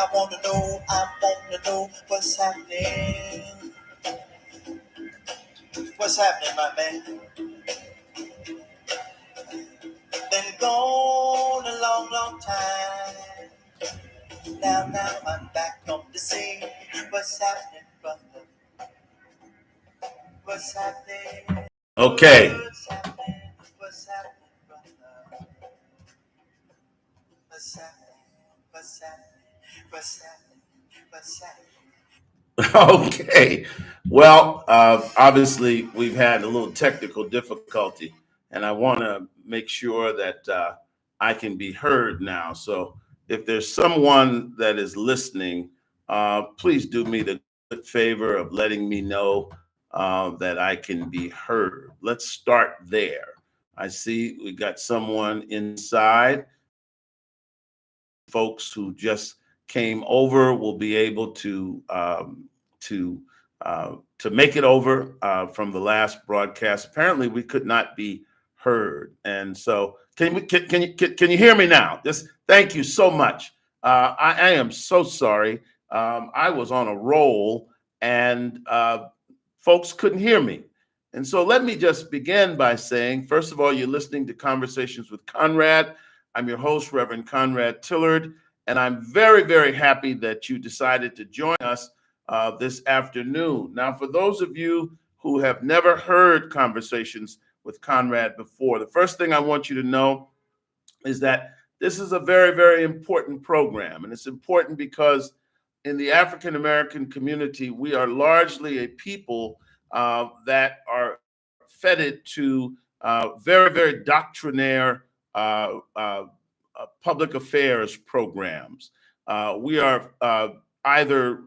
I want to know what's happening. What's happening, my man? Been gone a long time. Now I'm back on the scene. What's happening, brother? What's happening? Okay. What's happening? What's happening, brother? What's happening? What's happening? What's happening? What's happening? Okay. Well, obviously, we've had a little technical difficulty, and I want to make sure that I can be heard now. So, if there's someone that is listening, please do me the good favor of letting me know that I can be heard. Let's start there. I see we got someone inside. Folks who just came over will be able to to make it over from the last broadcast. Apparently, we could not be heard, and so can you hear me now? Just thank you so much. I am so sorry. I was on a roll, and folks couldn't hear me. And so let me just begin by saying, first of all, you're listening to Conversations with Conrad. I'm your host, Reverend Conrad Tillard, and I'm very, very happy that you decided to join us this afternoon. Now, for those of you who have never heard Conversations with Conrad before, the first thing I want you to know is that this is a very, very important program. And it's important because in the African American community, we are largely a people that are feted to very, very doctrinaire public affairs programs. We are either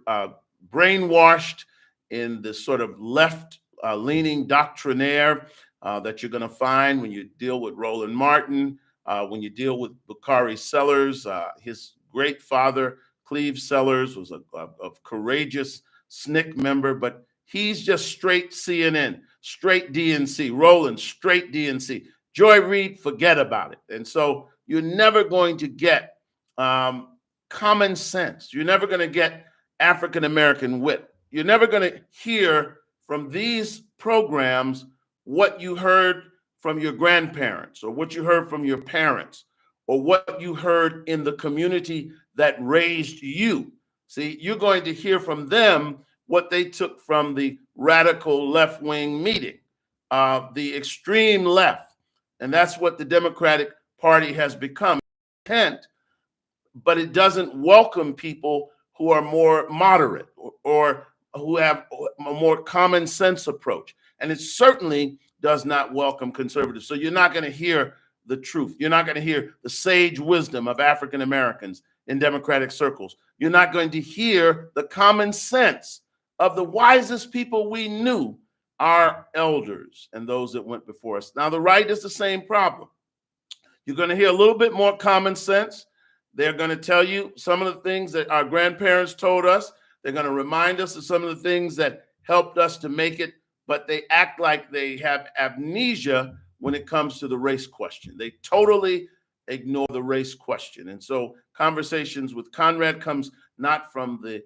brainwashed in this sort of left leaning doctrinaire that you're going to find when you deal with Roland Martin, when you deal with Bakari Sellers. His great father, Cleve Sellers, was a courageous SNCC member, but he's just straight CNN, straight DNC. Roland, straight DNC. Joy Reid, forget about it. And so you're never going to get common sense. You're never going to get African American wit. You're never going to hear from these programs what you heard from your grandparents or what you heard from your parents or what you heard in the community that raised you. See, you're going to hear from them what they took from the radical left-wing meeting, the extreme left. And that's what the Democratic Party has become. But it doesn't welcome people who are more moderate or who have a more common sense approach. And it certainly does not welcome conservatives. So you're not going to hear the truth. You're not going to hear the sage wisdom of African Americans in Democratic circles. You're not going to hear the common sense of the wisest people we knew, our elders and those that went before us. Now, the right is the same problem. You're going to hear a little bit more common sense. They're going to tell you some of the things that our grandparents told us. They're going to remind us of some of the things that helped us to make it, but they act like they have amnesia when it comes to the race question. They totally ignore the race question. And so Conversations with Conrad comes not from the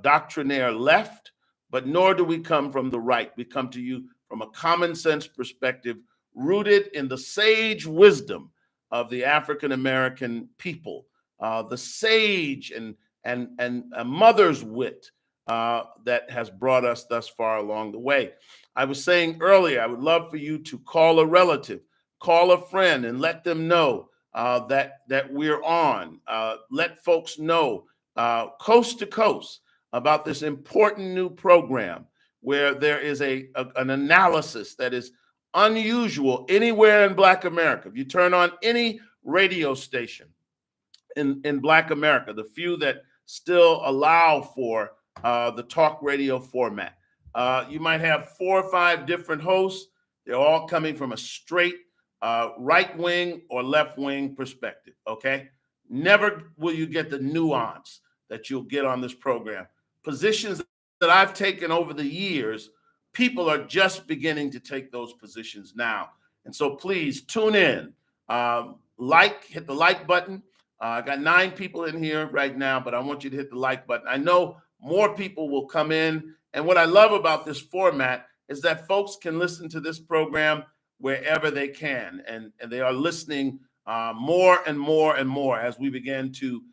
doctrinaire left, but nor do we come from the right. We come to you from a common sense perspective rooted in the sage wisdom of the African American people, the sage and a mother's wit that has brought us thus far along the way. I was saying earlier, I would love for you to call a relative, call a friend, and let them know that we're on. Let folks know coast to coast about this important new program where there is an analysis that is unusual anywhere in Black America. If you turn on any radio station in Black America, the few that still allow for the talk radio format, you might have 4 or 5 different hosts. They're all coming from a straight right-wing or left-wing perspective, okay? Never will you get the nuance that you'll get on this program. Positions that I've taken over the years, people are just beginning to take those positions now. And so please tune in, hit the like button, I got 9 people in here right now, but I want you to hit the like button. I know more people will come in. And what I love about this format is that folks can listen to this program wherever they can. And they are listening more and more and more as we begin to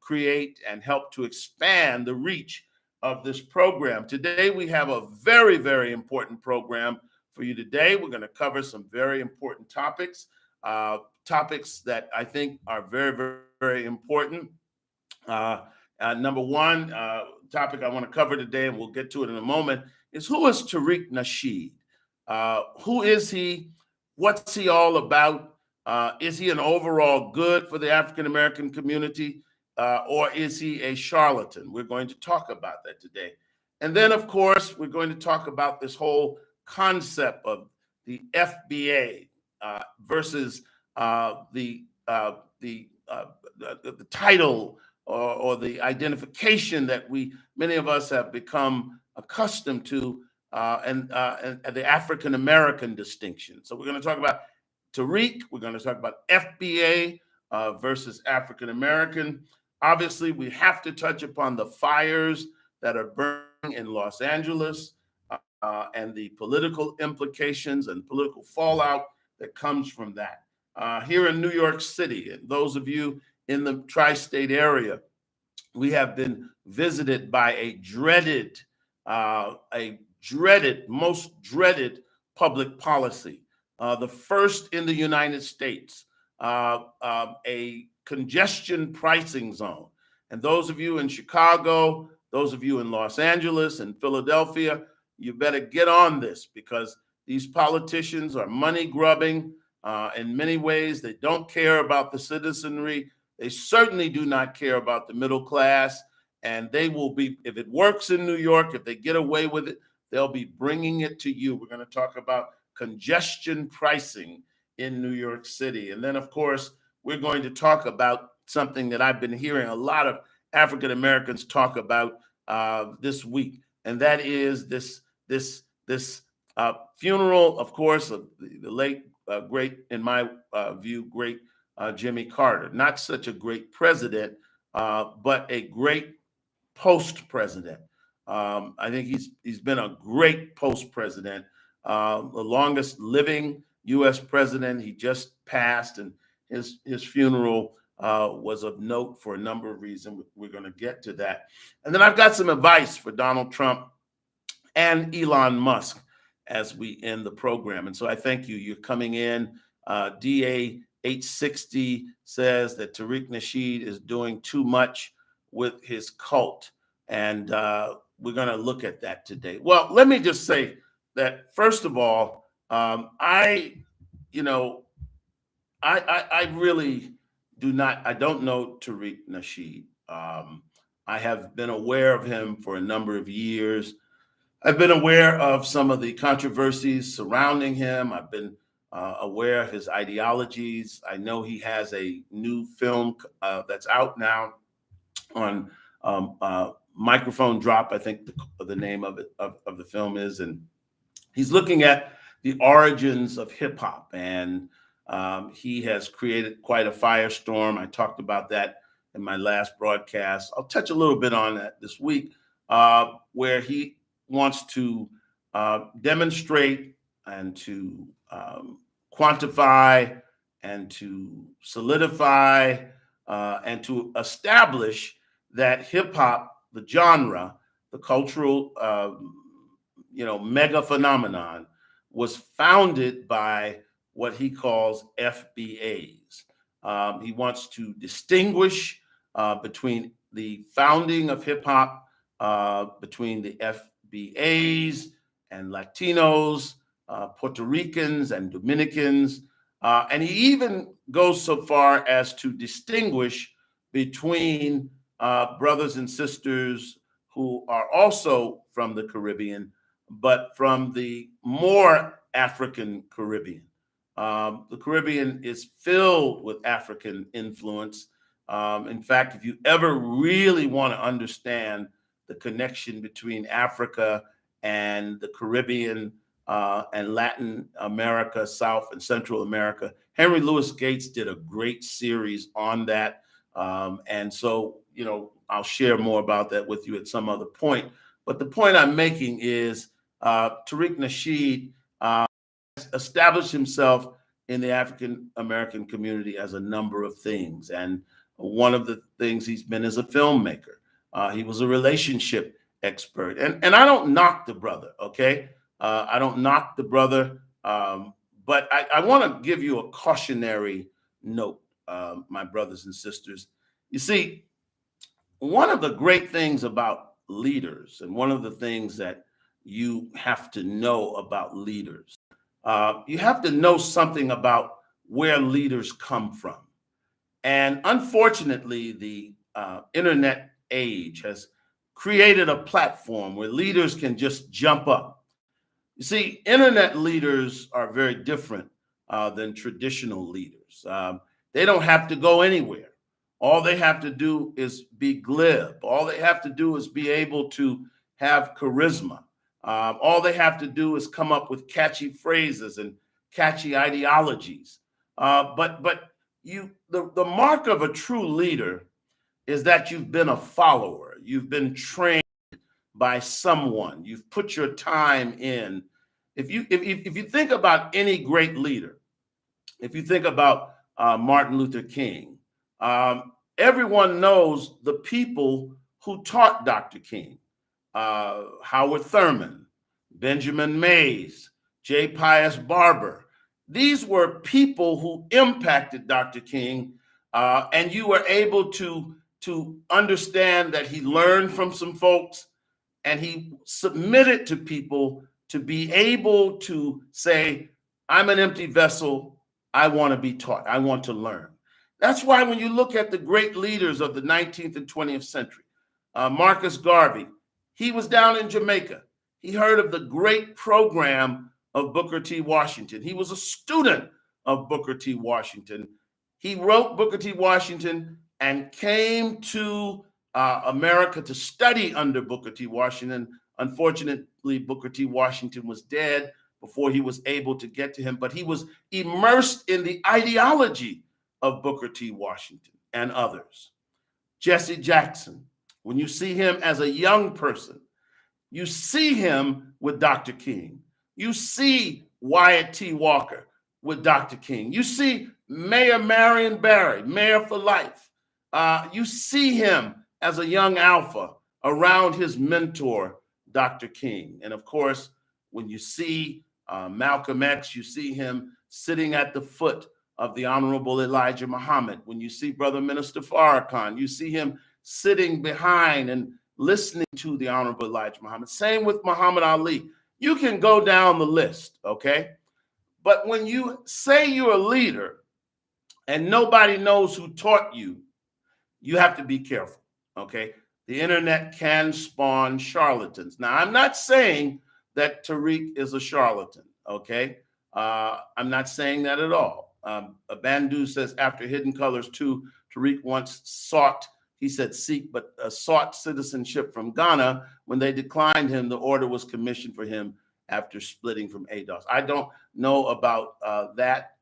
create and help to expand the reach of this program. Today, we have a very, very important program for you today. We're going to cover some very important topics, topics that I think are very, very, very important. Number one topic I want to cover today, and we'll get to it in a moment, is who is Tariq Nasheed? Who is he? What's he all about? Is he an overall good for the African American community, or is he a charlatan? We're going to talk about that today. And then, of course, we're going to talk about this whole concept of the FBA versus the title or the identification that many of us have become accustomed to, and the African American distinction. So we're going to talk about Tariq. We're going to talk about FBA versus African American. Obviously, we have to touch upon the fires that are burning in Los Angeles and the political implications and political fallout that comes from that. Here in New York City, and those of you in the tri-state area, we have been visited by a most dreaded public policy, the first in the United States, a congestion pricing zone. And those of you in Chicago, those of you in Los Angeles and Philadelphia, you better get on this, because these politicians are money grubbing. In many ways, they don't care about the citizenry. They certainly do not care about the middle class. And they will be, if it works in New York, if they get away with it, they'll be bringing it to you. We're going to talk about congestion pricing in New York City. And then, of course, we're going to talk about something that I've been hearing a lot of African Americans talk about this week, and that is this funeral, of course, of the late, great, in my view, great Jimmy Carter. Not such a great president, but a great post-president. I think he's been a great post-president, the longest living U.S. president. He just passed, and his funeral was of note for a number of reasons. We're going to get to that. And then I've got some advice for Donald Trump and Elon Musk as we end the program. And so I thank you. You're coming in. DA 860 says that Tariq Nasheed is doing too much with his cult. And we're going to look at that today. Well, let me just say that, first of all, I really I don't know Tariq Nasheed. I have been aware of him for a number of years. I've been aware of some of the controversies surrounding him. I've been aware of his ideologies. I know he has a new film that's out now on Microphone Drop, I think the name of it, of the film is. And he's looking at the origins of hip hop, and he has created quite a firestorm. I talked about that in my last broadcast. I'll touch a little bit on that this week, where he wants to demonstrate and to quantify and to solidify and to establish that hip hop, the genre, the cultural mega phenomenon, was founded by what he calls FBAs. He wants to distinguish between the founding of hip hop, between the FBAs and Latinos, Puerto Ricans and Dominicans. And he even goes so far as to distinguish between brothers and sisters who are also from the Caribbean, but from the more African Caribbean. The Caribbean is filled with African influence. In fact, if you ever really want to understand the connection between Africa and the Caribbean and Latin America, South and Central America, Henry Louis Gates did a great series on that. And so, I'll share more about that with you at some other point. But the point I'm making is Tariq Nasheed established himself in the African American community as a number of things. And one of the things he's been is a filmmaker. He was a relationship expert. And I don't knock the brother, okay? I don't knock the brother, but I want to give you a cautionary note, my brothers and sisters. You see, one of the great things about leaders, and one of the things that you have to know about leaders, you have to know something about where leaders come from. And unfortunately, the internet age has created a platform where leaders can just jump up. You see, internet leaders are very different than traditional leaders. They don't have to go anywhere. All they have to do is be glib. All they have to do is be able to have charisma. All they have to do is come up with catchy phrases and catchy ideologies. But the mark of a true leader is that you've been a follower. You've been trained by someone. You've put your time in. If you think about any great leader, if you think about Martin Luther King, everyone knows the people who taught Dr. King: Howard Thurman, Benjamin Mays, J. Pius Barber. These were people who impacted Dr. King, and you were able to understand that he learned from some folks, and he submitted to people to be able to say, I'm an empty vessel. I want to be taught. I want to learn. That's why when you look at the great leaders of the 19th and 20th century, Marcus Garvey, he was down in Jamaica. He heard of the great program of Booker T. Washington. He was a student of Booker T. Washington. He wrote Booker T. Washington and came to America to study under Booker T. Washington. Unfortunately, Booker T. Washington was dead before he was able to get to him, but he was immersed in the ideology of Booker T. Washington and others. Jesse Jackson, when you see him as a young person, you see him with Dr. King. You see Wyatt T. Walker with Dr. King. You see Mayor Marion Barry, mayor for life. You see him as a young alpha around his mentor, Dr. King. And of course, when you see Malcolm X, you see him sitting at the foot of the Honorable Elijah Muhammad. When you see Brother Minister Farrakhan, you see him sitting behind and listening to the Honorable Elijah Muhammad. Same with Muhammad Ali. You can go down the list, okay? But when you say you're a leader and nobody knows who taught you, you have to be careful, okay? The internet can spawn charlatans. Now, I'm not saying that Tariq is a charlatan, okay? I'm not saying that at all. Bandu says, after Hidden Colors 2, Tariq once sought, he said seek, but sought citizenship from Ghana. When they declined him, the order was commissioned for him after splitting from ADOS. I don't know about that,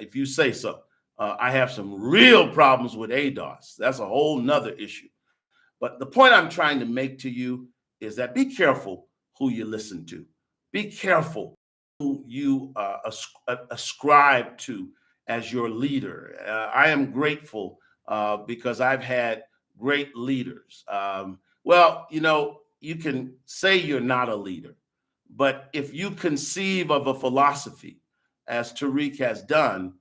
if you say so. I have some real problems with ADOS. That's a whole nother issue. But the point I'm trying to make to you is that be careful who you listen to. Be careful who you ascribe to as your leader. I am grateful because I've had great leaders. Well, you can say you're not a leader, but if you conceive of a philosophy, as Tariq has done,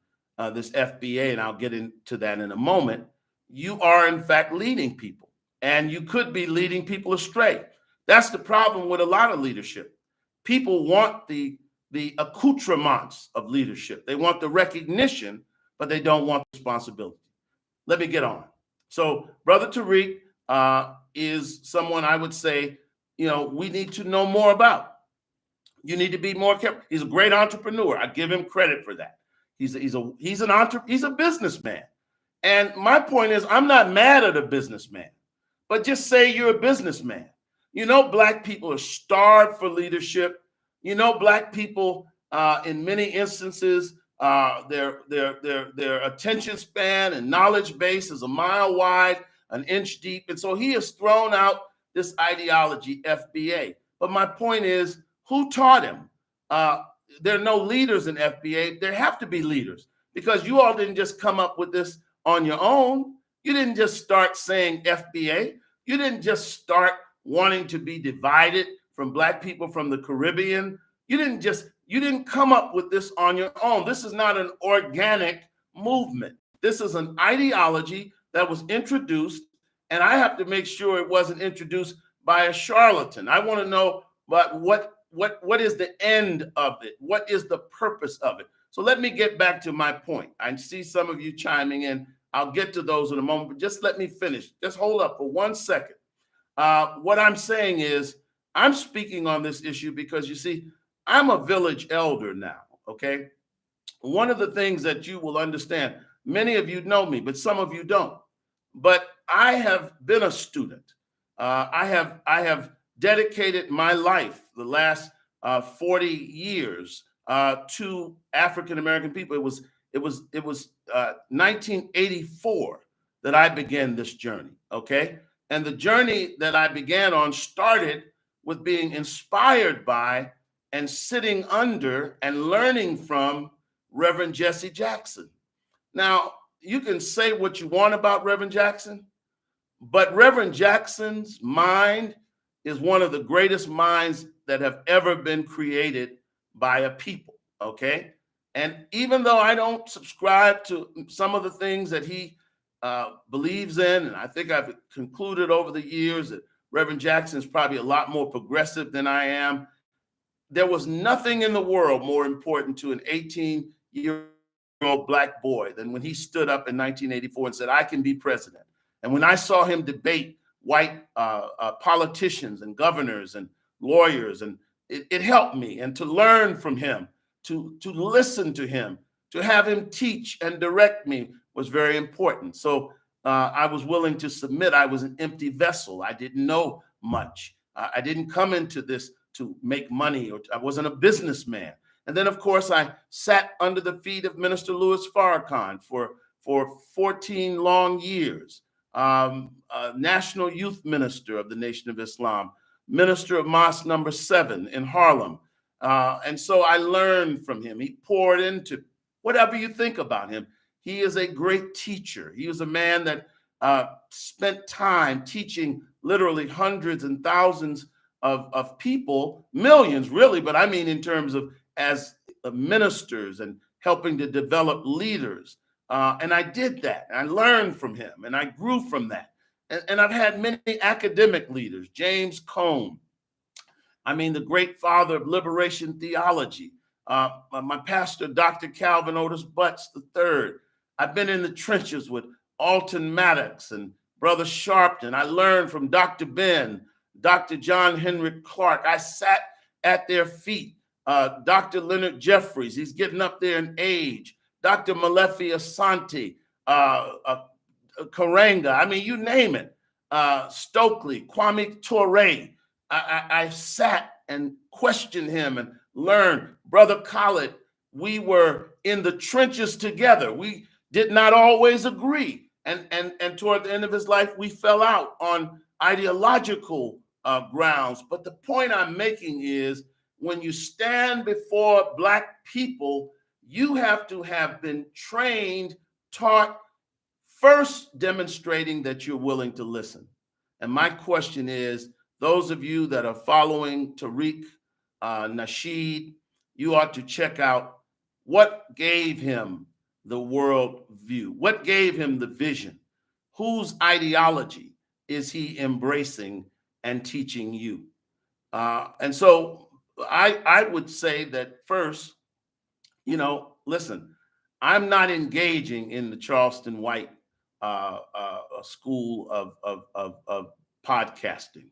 this FBA, and I'll get into that in a moment, you are in fact leading people, and you could be leading people astray. That's the problem with a lot of leadership. People want the accoutrements of leadership. They want the recognition, but they don't want the responsibility. Let me get on. So Brother Tariq is someone I would say, we need to know more about. You need to be more careful. He's a great entrepreneur. I give him credit for that. He's a businessman. And my point is, I'm not mad at a businessman, but just say you're a businessman. Black people are starved for leadership. Black people, in many instances, Their attention span and knowledge base is a mile wide, an inch deep. And so he has thrown out this ideology, FBA. But my point is, who taught him? There are no leaders in FBA. There have to be leaders, because you all didn't just come up with this on your own. You didn't just start saying FBA. You didn't just start wanting to be divided from Black people from the Caribbean. You didn't come up with this on your own. This is not an organic movement. This is an ideology that was introduced, and I have to make sure it wasn't introduced by a charlatan. I want to know, but what is the end of it? What is the purpose of it? So let me get back to my point. I see some of you chiming in. I'll get to those in a moment, but just let me finish. Just hold up for 1 second. What I'm saying is, I'm speaking on this issue because, you see, I'm a village elder now, okay? One of the things that you will understand, many of you know me, but some of you don't. But I have been a student. I have dedicated my life, the last 40 years, to African American people. It was 1984 that I began this journey, okay? And the journey that I began on started with being inspired by and sitting under and learning from Reverend Jesse Jackson. Now, you can say what you want about Reverend Jackson, but Reverend Jackson's mind is one of the greatest minds that have ever been created by a people, okay? And even though I don't subscribe to some of the things that he believes in, and I think I've concluded over the years that Reverend Jackson is probably a lot more progressive than I am, there was nothing in the world more important to an 18-year-old Black boy than when he stood up in 1984 and said, I can be president. And when I saw him debate white politicians and governors and lawyers, and it helped me, and to learn from him, to listen to him, to have him teach and direct me was very important. So I was willing to submit. I was an empty vessel. I didn't know much. I didn't come into this to make money, or I wasn't a businessman. And then, of course, I sat under the feet of Minister Louis Farrakhan for 14 long years, National Youth Minister of the Nation of Islam, Minister of Mosque Number 7 in Harlem. And so I learned from him. He poured into whatever you think about him. He is a great teacher. He was a man that spent time teaching literally hundreds and thousands of people, millions really, but I mean in terms of as ministers and helping to develop leaders. And I did that. I learned from him and I grew from that. And I've had many academic leaders, James Cone, I mean, the great father of liberation theology, my pastor, Dr. Calvin Otis Butts III. I've been in the trenches with Alton Maddox and Brother Sharpton. I learned from Dr. Ben, Dr. John Henrik Clark. I sat at their feet. Dr. Leonard Jeffries, he's getting up there in age. Dr. Malefi Asante, Karanga, I mean, you name it. Stokely, Kwame Ture. I sat and questioned him and learned. Brother Khaled, we were in the trenches together. We did not always agree. And toward the end of his life, we fell out on ideological grounds. But the point I'm making is, when you stand before Black people, you have to have been trained, taught, first demonstrating that you're willing to listen. And my question is, those of you that are following Tariq Nasheed, you ought to check out what gave him the world view, what gave him the vision, whose ideology is he embracing and teaching you. And so I would say that first, listen, I'm not engaging in the Charleston White school of podcasting.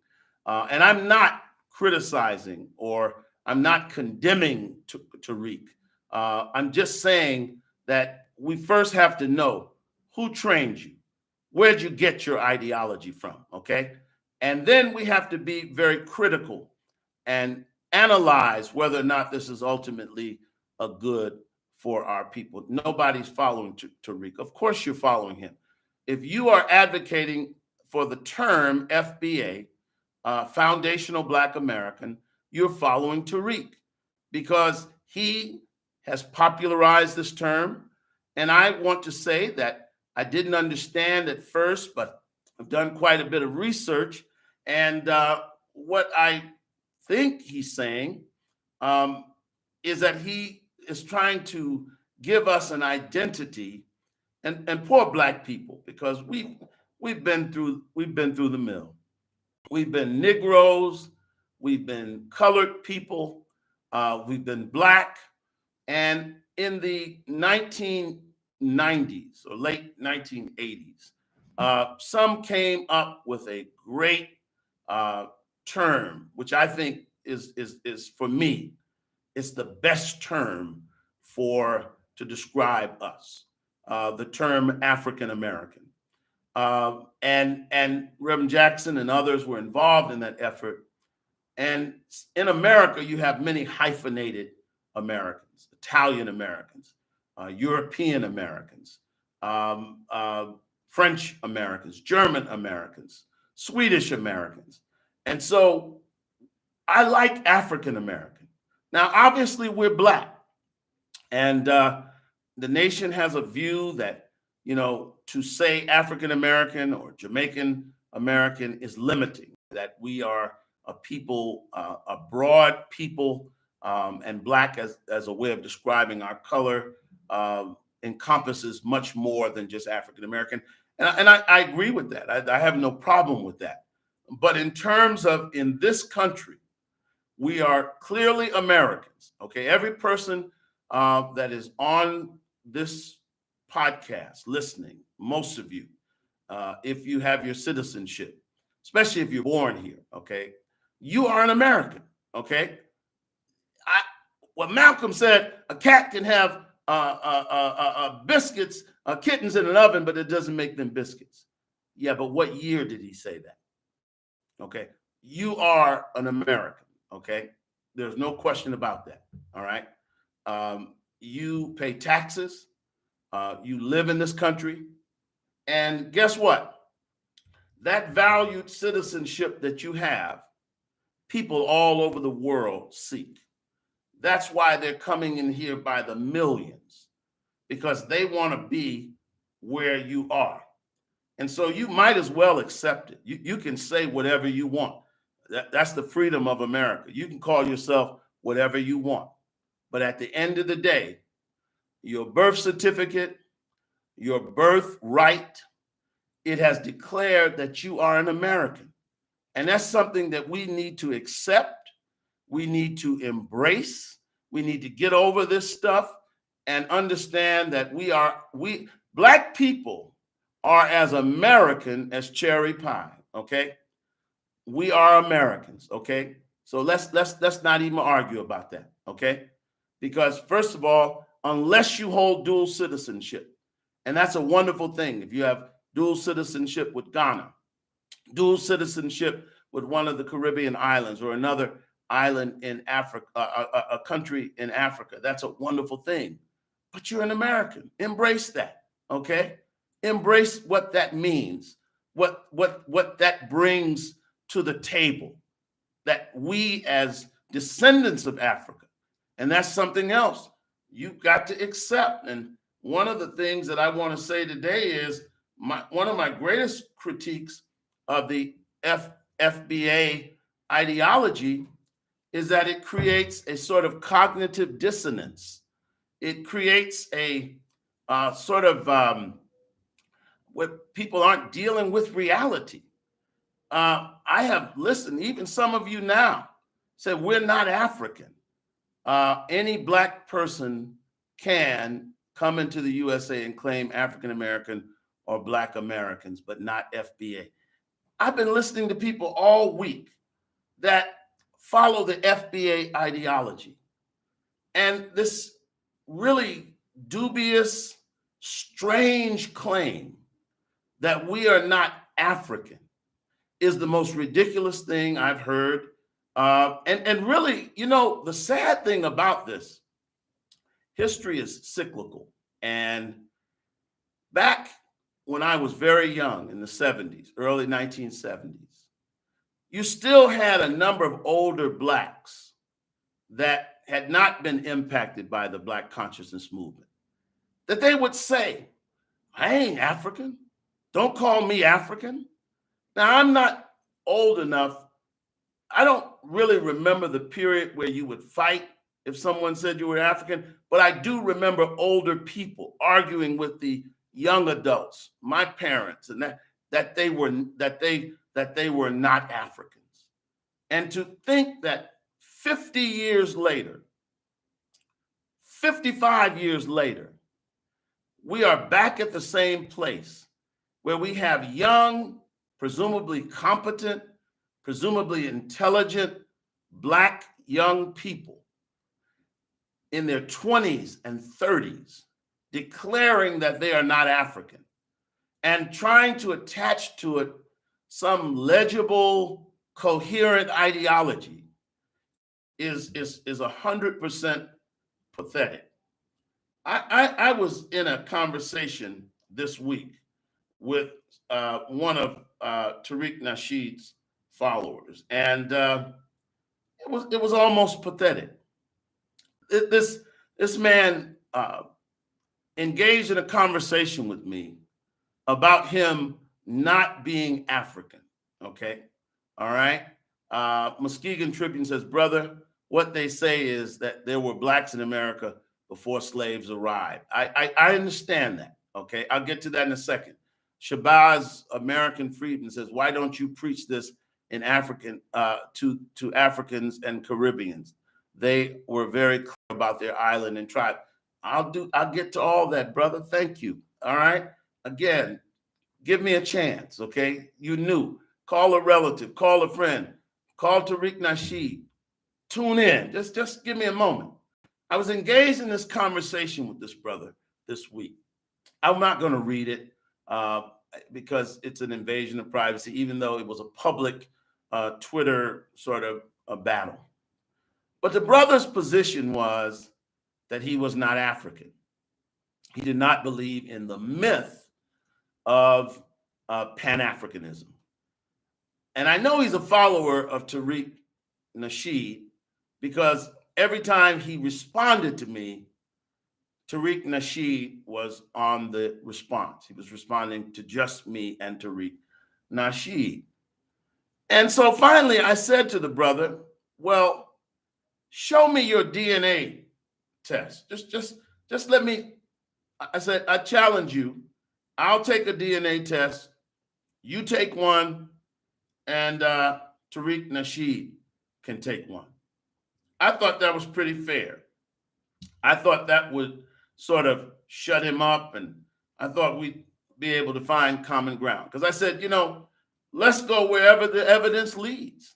And I'm not criticizing or I'm not condemning Tariq. I'm just saying that we first have to know who trained you. Where'd you get your ideology from? Okay. And then we have to be very critical and analyze whether or not this is ultimately a good for our people. Nobody's following Tariq. Of course you're following him. If you are advocating for the term FBA, Foundational Black American, you're following Tariq because he has popularized this term. And I want to say that I didn't understand at first, but I've done quite a bit of research. And what I think he's saying is that he is trying to give us an identity, and poor Black people, because we've been through the mill. We've been Negroes, we've been colored people, we've been Black, and in the 1990s or late 1980s, some came up with a great term, which I think is for me, it's the best term to describe us, the term African American. And Reverend Jackson and others were involved in that effort. And in America, you have many hyphenated Americans, Italian Americans, European Americans, French Americans, German Americans, Swedish Americans. And so I like African American. Now, obviously, we're Black. And the nation has a view that, to say African American or Jamaican American is limiting, that we are a people, a broad people, and Black as a way of describing our color encompasses much more than just African American. And I agree with that. I have no problem with that. But in terms of in this country, we are clearly Americans. Okay, every person that is on this podcast listening, most of you, if you have your citizenship, especially if you're born here, okay, you are an American. Okay, what Malcolm said, a cat can have biscuits, kittens in an oven, but it doesn't make them biscuits. Yeah, but what year did he say that? Okay, you are an American. Okay, there's no question about that. All right, you pay taxes, you live in this country, and guess what? That valued citizenship that you have, people all over the world seek. That's why they're coming in here by the millions, because they want to be where you are. And so you might as well accept it. You can say whatever you want. That's the freedom of America. You can call yourself whatever you want. But at the end of the day, your birth certificate, your birthright, it has declared that you are an American. And that's something that we need to accept. We need to embrace. We need to get over this stuff and understand that we Black people are as American as cherry pie. Okay, we are Americans. Okay, so let's not even argue about that. Okay, because first of all, unless you hold dual citizenship, and that's a wonderful thing. If you have dual citizenship with Ghana, dual citizenship with one of the Caribbean islands or another island in Africa, a country in Africa, that's a wonderful thing. But you're an American. Embrace that. Okay, embrace what that means, what that brings to the table, that we as descendants of Africa, and that's something else you've got to accept. And one of the things that I want to say today is one of my greatest critiques of the FBA ideology is that it creates a sort of cognitive dissonance. It creates a sort of where people aren't dealing with reality. I have listened, even some of you now said, we're not African. Any Black person can come into the USA and claim African American or Black Americans, but not FBA. I've been listening to people all week that follow the FBA ideology. And this really dubious, strange claim that we are not African is the most ridiculous thing I've heard. And really, the sad thing about this history is cyclical. And back when I was very young in the 70s, early 1970s, you still had a number of older blacks that had not been impacted by the Black consciousness movement, that they would say, I ain't African. Don't call me African. Now, I'm not old enough. I don't really remember the period where you would fight if someone said you were African, but I do remember older people arguing with the young adults, my parents, and that they were not Africans. And to think that 50 years later, 55 years later, we are back at the same place where we have young, presumably competent, presumably intelligent Black young people in their 20s and 30s declaring that they are not African and trying to attach to it some legible, coherent ideology is 100% pathetic. I was in a conversation this week with one of Tariq Nasheed's followers, and it was almost pathetic. This man engaged in a conversation with me about him not being African. Okay, all right. Muskegon Tribune says, brother, what they say is that there were blacks in America before slaves arrived. I understand that. Okay, I'll get to that in a second. Shabazz American Freedman says, why don't you preach this in African to Africans and Caribbeans? They were very clear about their island and tribe. I'll get to all that, brother. Thank you. All right. Again, give me a chance. Okay. You knew. Call a relative, call a friend, call Tariq Nasheed. Tune in. Just give me a moment. I was engaged in this conversation with this brother this week. I'm not going to read it because it's an invasion of privacy, even though it was a public Twitter sort of a battle. But the brother's position was that he was not African. He did not believe in the myth of Pan-Africanism. And I know he's a follower of Tariq Nasheed because every time he responded to me, Tariq Nasheed was on the response. He was responding to just me and Tariq Nasheed. And so finally I said to the brother, well, show me your DNA test. Just let me, I said, I challenge you. I'll take a DNA test. You take one, and Tariq Nasheed can take one. I thought that was pretty fair. I thought that would sort of shut him up, and I thought we'd be able to find common ground. Because I said, let's go wherever the evidence leads.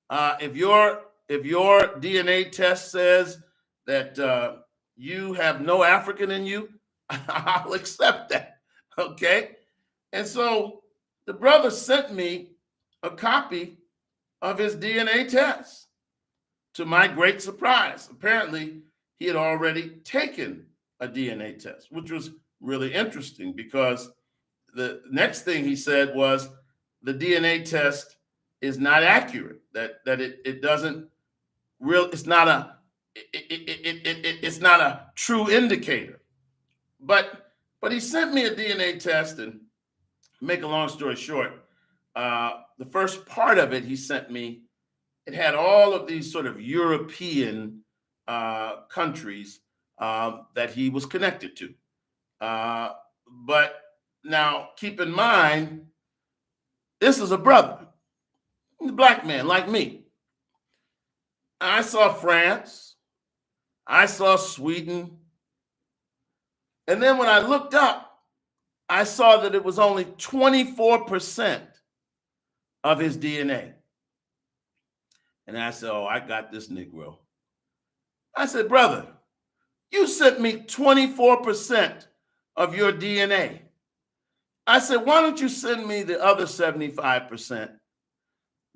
If your DNA test says that you have no African in you, I'll accept that. Okay. And so the brother sent me a copy of his DNA test. To my great surprise, apparently he had already taken a DNA test, which was really interesting because the next thing he said was the DNA test is not accurate, that it doesn't real, it's not a true indicator. But he sent me a DNA test, and make a long story short, the first part of it he sent me, it had all of these sort of European countries that he was connected to. But now keep in mind, this is a brother, a black man like me. I saw France, I saw Sweden, and then when I looked up, I saw that it was only 24% of his DNA. And I said, oh, I got this Negro. I said, brother, you sent me 24% of your DNA. I said, why don't you send me the other 75%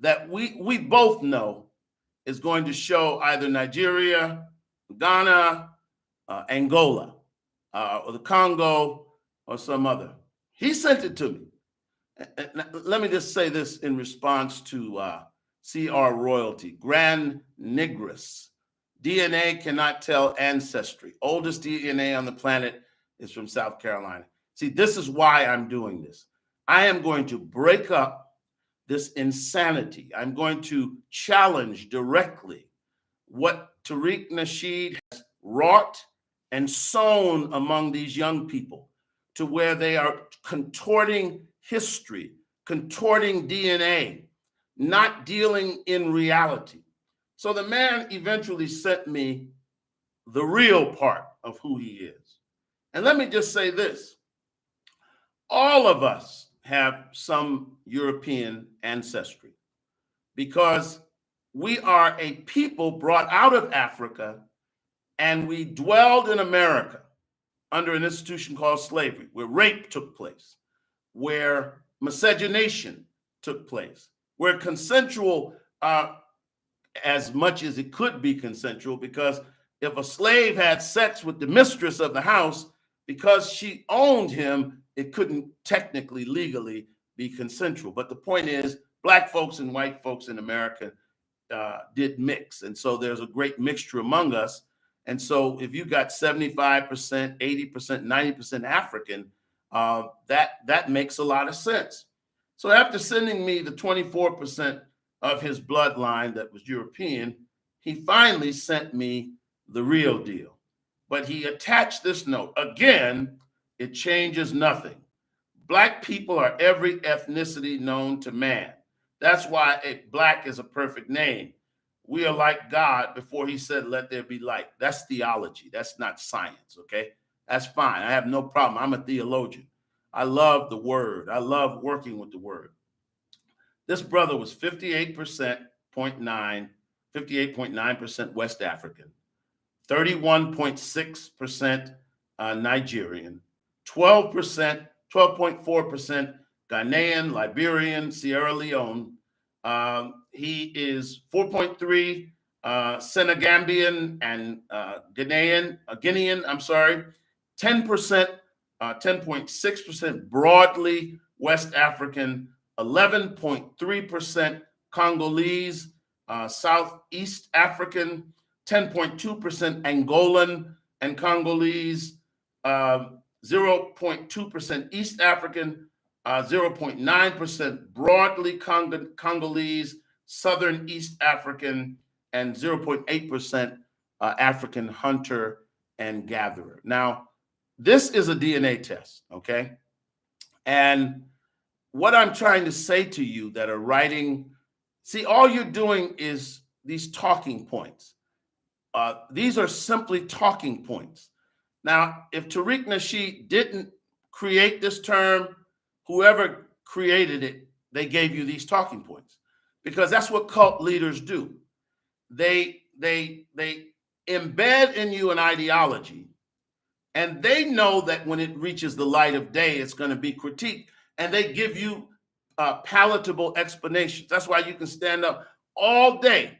that we both know is going to show either Nigeria, Ghana, Angola, or the Congo, or some other. He sent it to me. And let me just say this in response to CR Royalty, Grand Nigrus. DNA cannot tell ancestry. Oldest DNA on the planet is from South Carolina. See, this is why I'm doing this. I am going to break up this insanity. I'm going to challenge directly what Tariq Nasheed has wrought and sown among these young people, to where they are contorting history, contorting DNA, not dealing in reality. So the man eventually sent me the real part of who he is. And let me just say this. All of us have some European ancestry, because we are a people brought out of Africa, and we dwelled in America under an institution called slavery, where rape took place, where miscegenation took place, where consensual, as much as it could be consensual, because if a slave had sex with the mistress of the house, because she owned him, it couldn't technically, legally be consensual. But the point is, Black folks and white folks in America did mix. And so there's a great mixture among us. And so if you got 75%, 80%, 90% African, that makes a lot of sense. So after sending me the 24% of his bloodline that was European, he finally sent me the real deal. But he attached this note. Again, it changes nothing. Black people are every ethnicity known to man. That's why Black is a perfect name. We are like God before he said, let there be light. That's theology. That's not science, okay? That's fine. I have no problem. I'm a theologian. I love the word. I love working with the word. This brother was 58.9% West African, 31.6% Nigerian, 12.4% Ghanaian, Liberian, Sierra Leone. He is 4.3 Senegambian and Guinean, 10%, 10.6% broadly West African, 11.3% Congolese, Southeast African, 10.2% Angolan and Congolese, 0.2% East African, 0.9% broadly Congolese, Southern East African, and 0.8% African hunter and gatherer. Now, this is a DNA test, okay? And what I'm trying to say to you that are writing, see, all you're doing is these talking points. These are simply talking points. Now, if Tariq Nasheed didn't create this term, whoever created it, they gave you these talking points, because that's what cult leaders do. They embed in you an ideology, and they know that when it reaches the light of day, it's going to be critiqued, and they give you palatable explanations. That's why you can stand up all day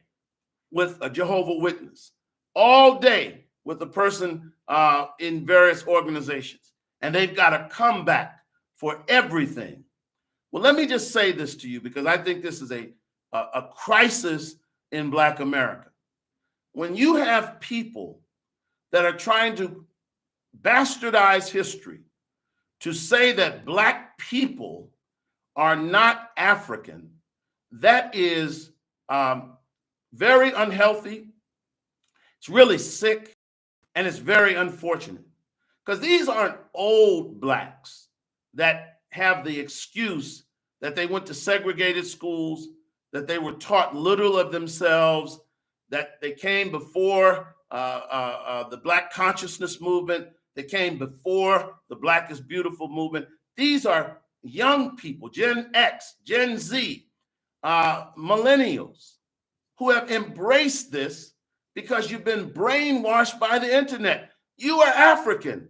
with a Jehovah's Witness, all day with a person in various organizations, and they've got a comeback for everything. Well, let me just say this to you, because I think this is a crisis in Black America. When you have people that are trying to bastardize history to say that Black people are not African, that is very unhealthy. It's really sick, and it's very unfortunate, because these aren't old Blacks that have the excuse that they went to segregated schools, that they were taught little of themselves, that they came before the Black consciousness movement, they came before the Black is Beautiful movement. These are young people, Gen X, Gen Z, millennials, who have embraced this because you've been brainwashed by the internet. You are African.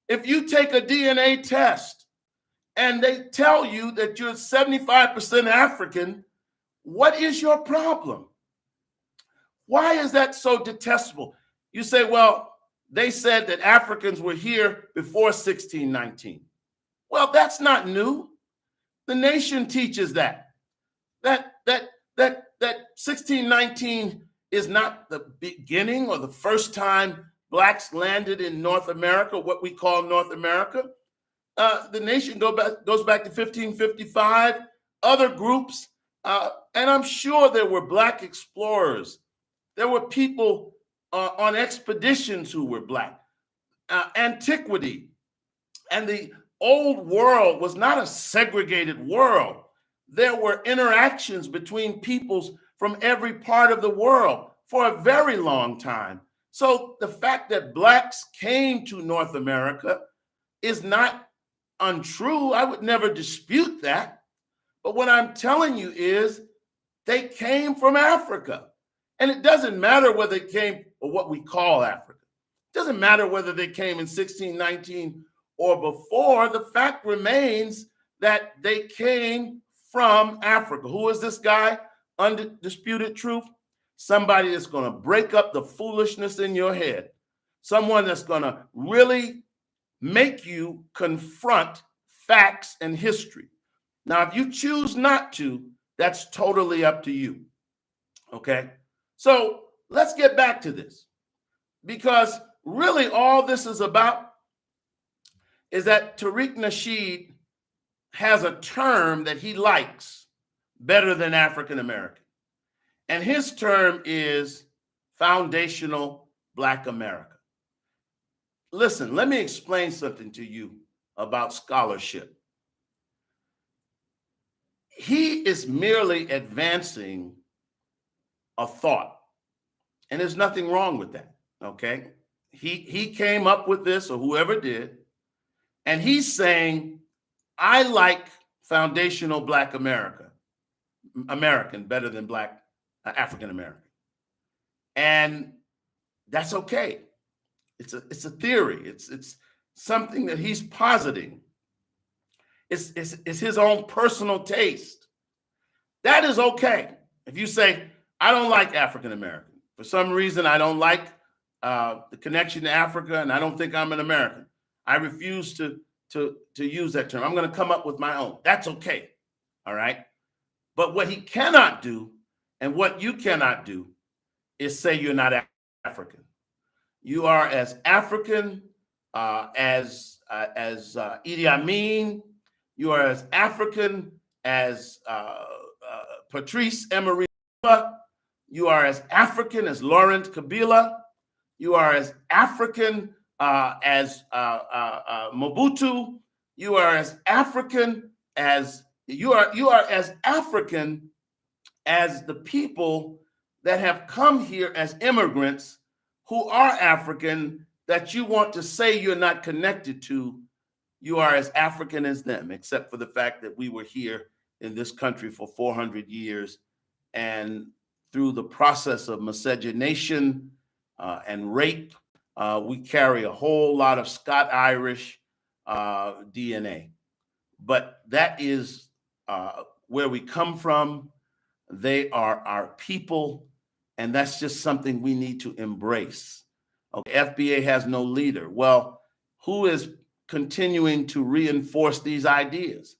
If you take a DNA test and they tell you that you're 75% African, what is your problem? Why is that so detestable? You say, well, they said that Africans were here before 1619. Well, that's not new. The nation teaches that 1619 is not the beginning or the first time blacks landed in North America, what we call North America. The nation goes back to 1555. Other groups, and I'm sure there were black explorers. There were people on expeditions who were black. Antiquity and the old world was not a segregated world. There were interactions between peoples from every part of the world for a very long time. So the fact that blacks came to North America is not untrue. I would never dispute that. But what I'm telling you is they came from Africa. And it doesn't matter whether they came, or what we call Africa. It doesn't matter whether they came in 1619 or before. The fact remains that they came from Africa. Who is this guy? Undisputed truth. Somebody that's going to break up the foolishness in your head. Someone that's going to really make you confront facts and history. Now, if you choose not to, that's totally up to you. Okay? So let's get back to this, because really all this is about is that Tariq Nasheed has a term that he likes better than African American. And his term is foundational Black America. Listen, let me explain something to you about scholarship. He is merely advancing a thought, and there's nothing wrong with that, okay? He came up with this, or whoever did, and he's saying, I like foundational Black American better than Black African American. And that's okay. It's a theory. It's something that he's positing. It's his own personal taste. That is okay. If you say, I don't like African American. For some reason, I don't like the connection to Africa, and I don't think I'm an American. I refuse to use that term. I'm going to come up with my own. That's okay. All right. But what he cannot do, and what you cannot do, is say you're not African. You are as African as Idi Amin. You are as African as Patrice Emery. You are as African as Laurent Kabila. You are as African as Mobutu. You are as African as you are as African as the people that have come here as immigrants who are African that you want to say you're not connected to. You are as African as them, except for the fact that we were here in this country for 400 years, and through the process of miscegenation and rape, we carry a whole lot of Scot-Irish DNA. But that is where we come from. They are our people, and that's just something we need to embrace. Okay, FBA has no leader. Well, who is continuing to reinforce these ideas?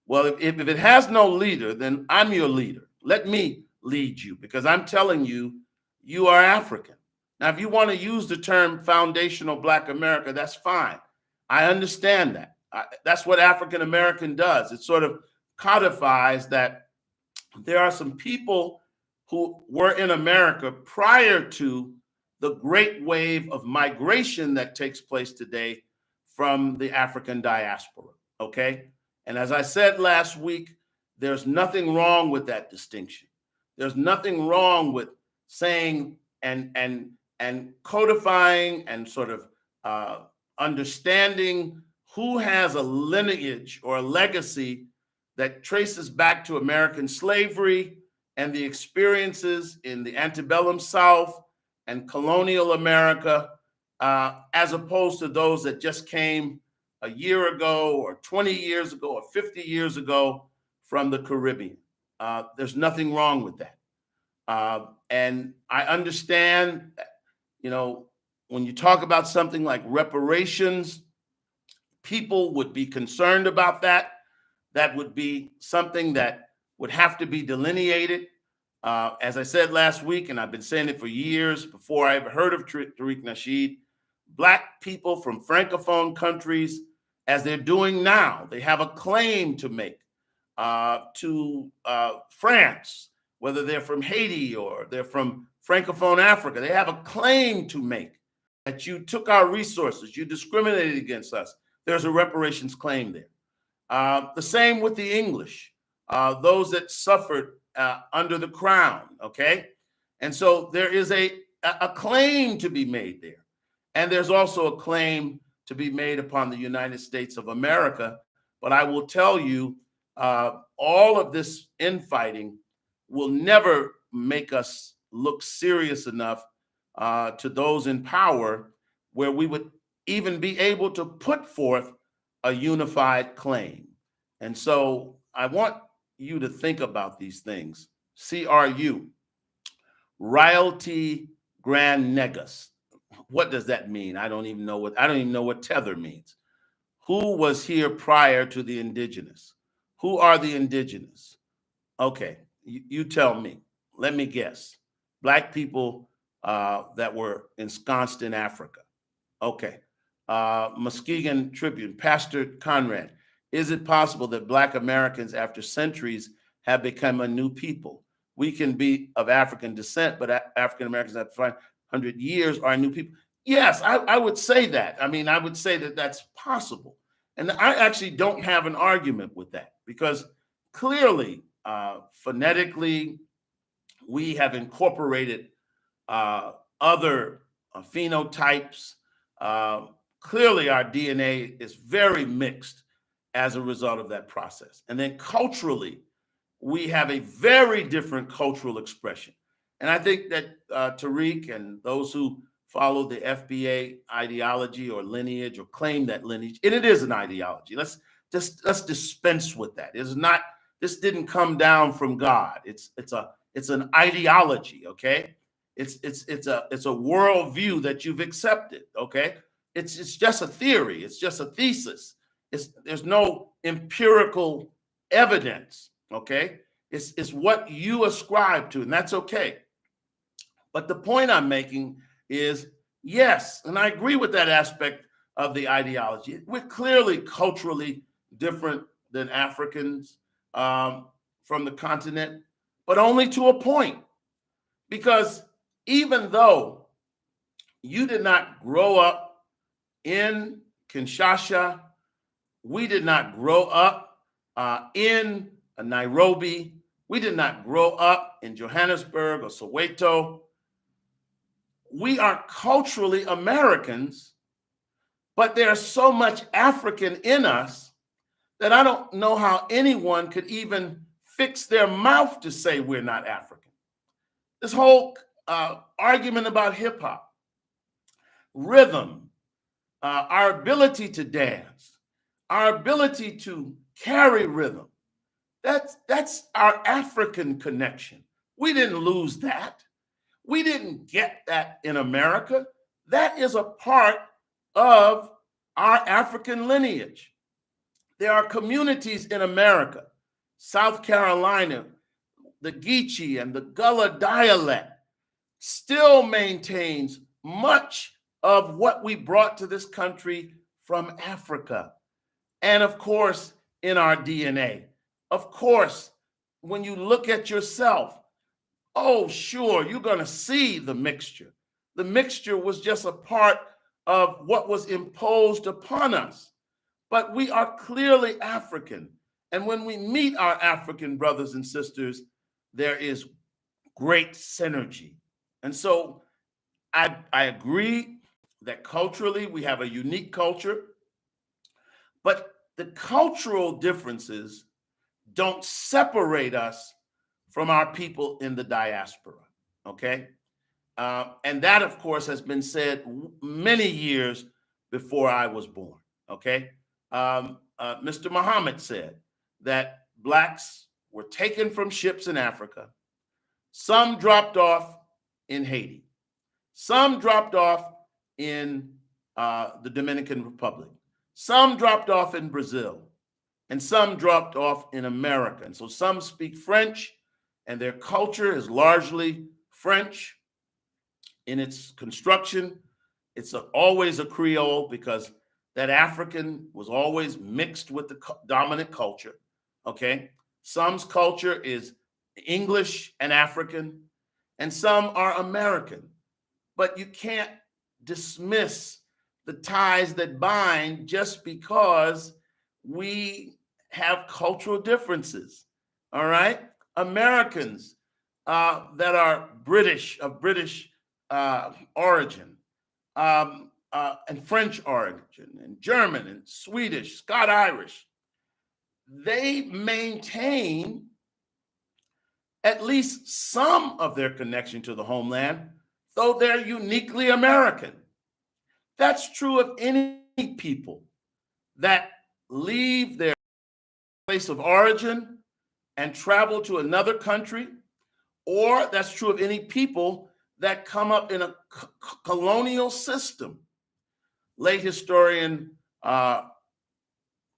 Well, if it has no leader, then I'm your leader. Let me lead you, because I'm telling you, you are African. Now, if you want to use the term foundational Black America, that's fine. I understand that. That's what African American does. It sort of codifies that there are some people who were in America prior to the great wave of migration that takes place today from the African diaspora, okay? And as I said last week, there's nothing wrong with that distinction. There's nothing wrong with saying and codifying and sort of understanding who has a lineage or a legacy that traces back to American slavery and the experiences in the antebellum South and colonial America, as opposed to those that just came a year ago or 20 years ago or 50 years ago from the Caribbean. There's nothing wrong with that. And I understand, you know, when you talk about something like reparations, people would be concerned about that. That would be something that would have to be delineated. As I said last week, and I've been saying it for years before I ever heard of Tariq Nasheed, Black people from Francophone countries, as they're doing now, they have a claim to make to France, whether they're from Haiti or they're from Francophone Africa. They have a claim to make that you took our resources, you discriminated against us. There's a reparations claim there. The same with the English, those that suffered under the crown, okay? And so there is a claim to be made there. And there's also a claim to be made upon the United States of America. But I will tell you, all of this infighting will never make us look serious enough to those in power where we would even be able to put forth a unified claim. And so I want you to think about these things. CRU, royalty grand negus. What does that mean? I don't even know what tether means. Who was here prior to the indigenous? Who are the indigenous? Okay, you tell me. Let me guess. Black people that were ensconced in Africa. Okay. Muskegon Tribune, Pastor Conrad, is it possible that Black Americans, after centuries, have become a new people? We can be of African descent, but African Americans after 500 years are new people. Yes, I would say that. I mean, I would say that that's possible. And I actually don't have an argument with that because clearly, phonetically, we have incorporated other phenotypes. Clearly, our DNA is very mixed as a result of that process. And then culturally, we have a very different cultural expression. And I think that Tariq and those who follow the FBA ideology or lineage or claim that lineage, and it is an ideology. Let's dispense with that. It's not. This didn't come down from God. It's an ideology. Okay. It's a worldview that you've accepted. Okay. It's just a theory. It's just a thesis. There's no empirical evidence. Okay. It's what you ascribe to, and that's okay. But the point I'm making is, yes, and I agree with that aspect of the ideology. We're clearly culturally different than Africans from the continent, but only to a point. Because even though you did not grow up in Kinshasa, we did not grow up in Nairobi, we did not grow up in Johannesburg or Soweto. We are culturally Americans, but there's so much African in us that I don't know how anyone could even fix their mouth to say we're not African. This whole argument about hip hop, rhythm, our ability to dance, our ability to carry rhythm, that's our African connection. We didn't lose that. We didn't get that in America. That is a part of our African lineage. There are communities in America, South Carolina, the Geechee and the Gullah dialect still maintains much of what we brought to this country from Africa. And of course, in our DNA. Of course, when you look at yourself, oh, sure, you're going to see the mixture. The mixture was just a part of what was imposed upon us. But we are clearly African. And when we meet our African brothers and sisters, there is great synergy. And so I agree that culturally we have a unique culture, but the cultural differences don't separate us from our people in the diaspora, okay? And that, of course, has been said many years before I was born, okay? Mr. Muhammad said that Blacks were taken from ships in Africa. Some dropped off in Haiti. Some dropped off in the Dominican Republic. Some dropped off in Brazil, and some dropped off in America. And so some speak French, and their culture is largely French in its construction. It's always a Creole because that African was always mixed with the dominant culture, okay? Some's culture is English and African, and some are American. But you can't dismiss the ties that bind just because we have cultural differences, all right? Americans that are British, of British origin, and French origin, and German, and Swedish, Scot-Irish, they maintain at least some of their connection to the homeland, though they're uniquely American. That's true of any people that leave their place of origin and travel to another country, or that's true of any people that come up in a colonial system. Late historian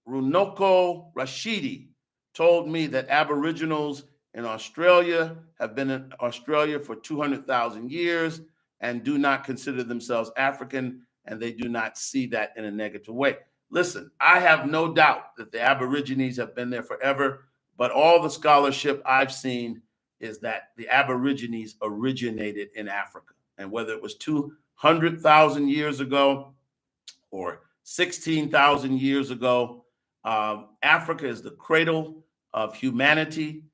Runoko Rashidi told me that Aboriginals in Australia have been in Australia for 200,000 years and do not consider themselves African, and they do not see that in a negative way. Listen, I have no doubt that the Aborigines have been there forever, but all the scholarship I've seen is that the Aborigines originated in Africa. And whether it was 200,000 years ago or 16,000 years ago, Africa is the cradle of humanity.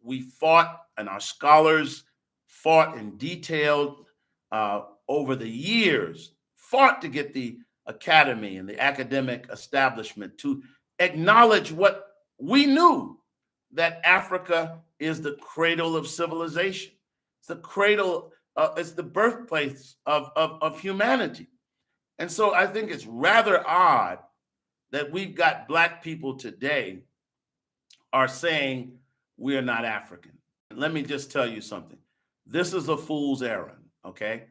We fought, and our scholars fought and detailed over the years, fought to get the academy and the academic establishment to acknowledge what we knew, that Africa is the cradle of civilization. It's the cradle, it's the birthplace of humanity. And so I think it's rather odd that we've got Black people today are saying we are not African. Let me just tell you something. This is a fool's errand, okay?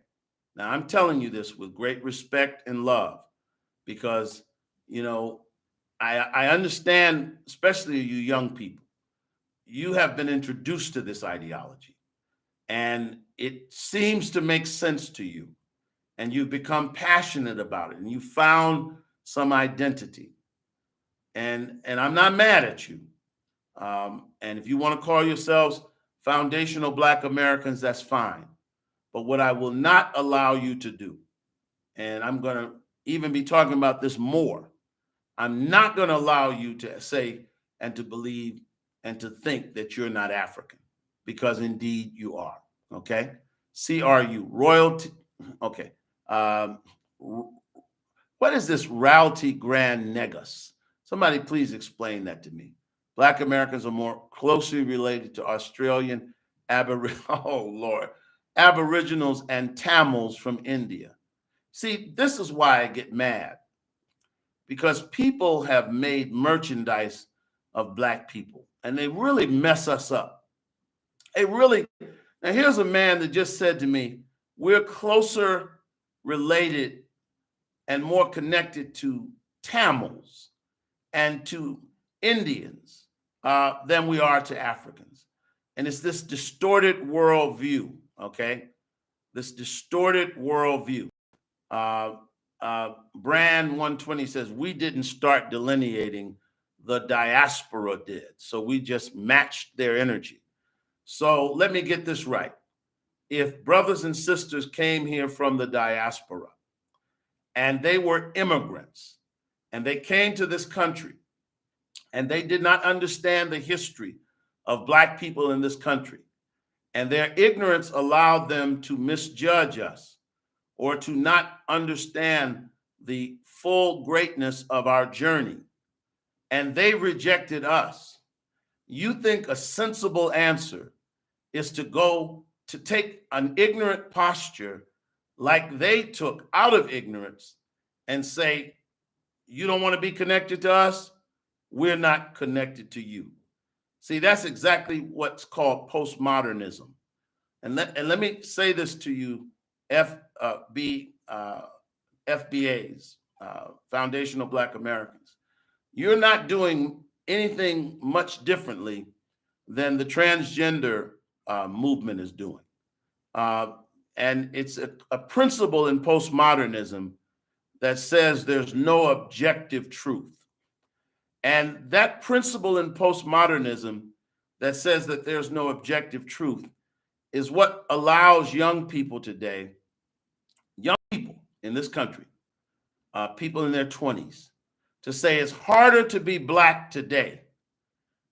Now, I'm telling you this with great respect and love because, you know, I understand, especially you young people, you have been introduced to this ideology and it seems to make sense to you, and you've become passionate about it, and you found some identity. And I'm not mad at you. And if you want to call yourselves foundational Black Americans, that's fine. But what I will not allow you to do, and I'm going to even be talking about this more, I'm not going to allow you to say and to believe and to think that you're not African, because indeed you are. Okay? CRU, royalty. Okay. What is this royalty grand negus? Somebody please explain that to me. Black Americans are more closely related to Australian Aboriginals and Tamils from India. See, this is why I get mad, because people have made merchandise of Black people, and they really mess us up. Now here's a man that just said to me, we're closer related and more connected to Tamils and to Indians than we are to Africans. And it's this distorted worldview, okay? This distorted worldview. Brand 120 says, we didn't start delineating, the diaspora did. So we just matched their energy. So let me get this right. If brothers and sisters came here from the diaspora and they were immigrants and they came to this country and they did not understand the history of Black people in this country, and their ignorance allowed them to misjudge us or to not understand the full greatness of our journey, and they rejected us, you think a sensible answer is to go to take an ignorant posture like they took out of ignorance and say, you don't want to be connected to us? We're not connected to you. See, that's exactly what's called postmodernism. And let me say this to you, FB FBAs, Foundational Black Americans, you're not doing anything much differently than the transgender movement is doing. And it's a principle in postmodernism that says there's no objective truth. And that principle in postmodernism that says that there's no objective truth is what allows young people today, young people in this country, people in their 20s, to say it's harder to be Black today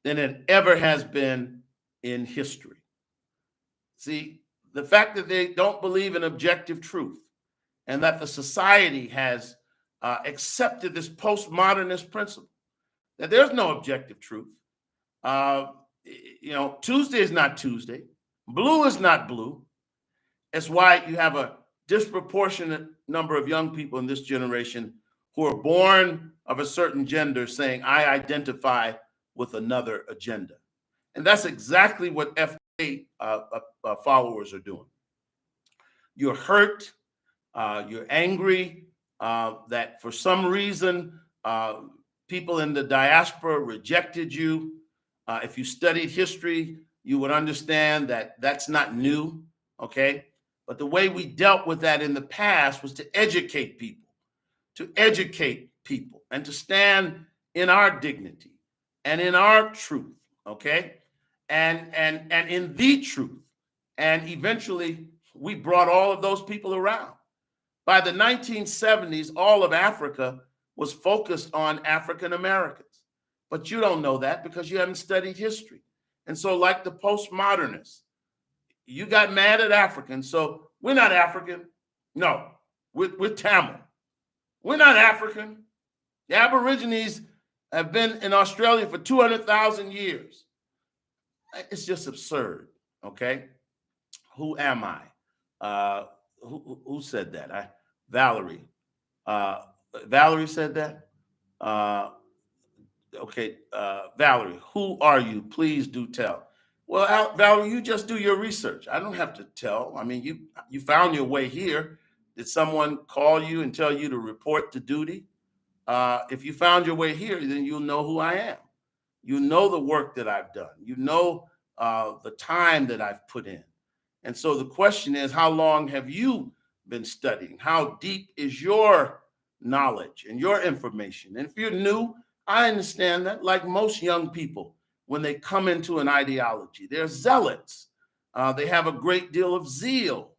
than it ever has been in history. See, the fact that they don't believe in objective truth and that the society has accepted this postmodernist principle, that there's no objective truth. Tuesday is not Tuesday. Blue is not blue. It's why you have a disproportionate number of young people in this generation who are born of a certain gender saying, I identify with another agenda. And that's exactly what FBA followers are doing. You're hurt, you're angry that for some reason people in the diaspora rejected you. If you studied history, you would understand that that's not new, okay? But the way we dealt with that in the past was to educate people, and to stand in our dignity and in our truth, okay? And in the truth. And eventually we brought all of those people around. By the 1970s, all of Africa was focused on African Americans. But you don't know that because you haven't studied history. And so like the postmodernists, you got mad at Africans. So we're not African. No, we're Tamil. We're not African. The Aborigines have been in Australia for 200,000 years. It's just absurd, okay? Who am I? Who said that? Valerie. Valerie said that? Okay, Valerie, who are you? Please do tell. Well, Valerie, you just do your research. I don't have to tell. I mean, you found your way here. Did someone call you and tell you to report to duty? If you found your way here, then you'll know who I am. You know the work that I've done. You know the time that I've put in. And so the question is, how long have you been studying? How deep is your knowledge and your information? And if you're new, I understand that, like most young people, when they come into an ideology, they're zealots. They have a great deal of zeal.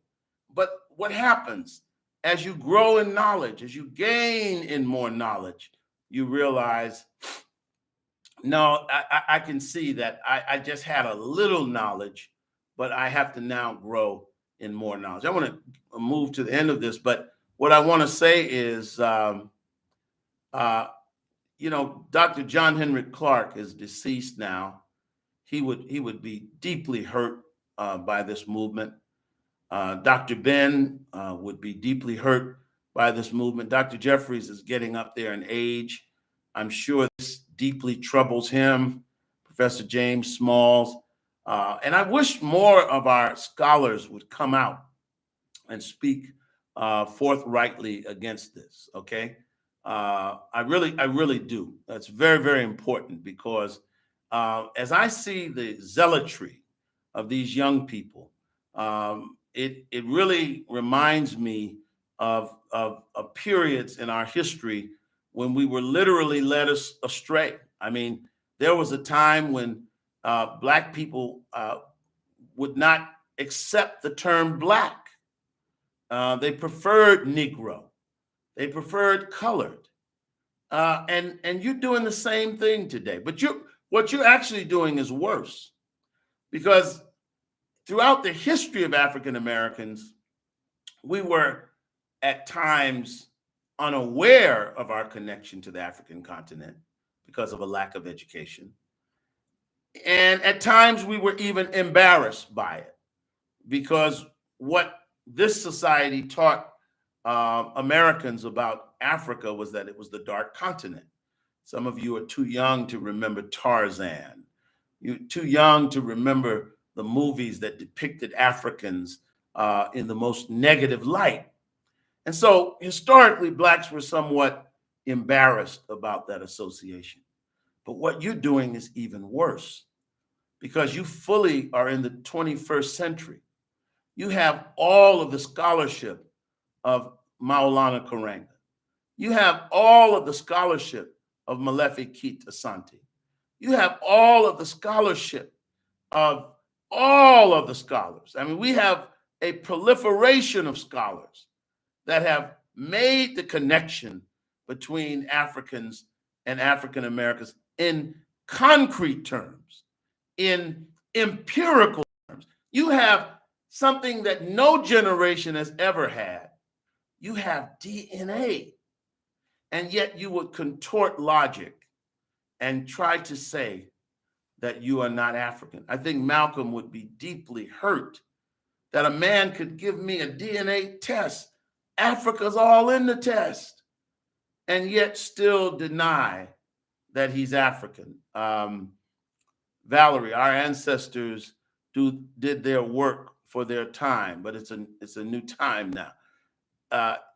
But what happens as you grow in knowledge, as you gain in more knowledge, you realize, no, I can see that I just had a little knowledge, but I have to now grow in more knowledge. I want to move to the end of this, but what I want to say is, Dr. John Henrik Clarke is deceased now. He would be deeply hurt by this movement. Dr. Ben would be deeply hurt by this movement. Dr. Jeffries is getting up there in age. I'm sure this deeply troubles him. Professor James Smalls. And I wish more of our scholars would come out and speak forthrightly against this, okay? I really do. That's very, very important because as I see the zealotry of these young people, it really reminds me of periods in our history when we were literally led astray. I mean, there was a time when Black people would not accept the term Black. They preferred Negro. They preferred colored. And you're doing the same thing today. But what you're actually doing is worse, because throughout the history of African Americans, we were at times unaware of our connection to the African continent because of a lack of education. And at times we were even embarrassed by it because what this society taught Americans about Africa was that it was the dark continent. Some of you are too young to remember Tarzan. You're too young to remember the movies that depicted Africans in the most negative light. And so historically, blacks were somewhat embarrassed about that association. But what you're doing is even worse because you fully are in the 21st century. You have all of the scholarship of Maulana Karanga. You have all of the scholarship of Malefi Keita Asante. You have all of the scholarship of all of the scholars. I mean, we have a proliferation of scholars that have made the connection between Africans and African Americans in concrete terms, in empirical terms. You have something that no generation has ever had. You have DNA, and yet you would contort logic and try to say that you are not African. I think Malcolm would be deeply hurt that a man could give me a DNA test. Africa's all in the test, and yet still deny that he's African. Valerie, our ancestors did their work for their time, but it's a new time now.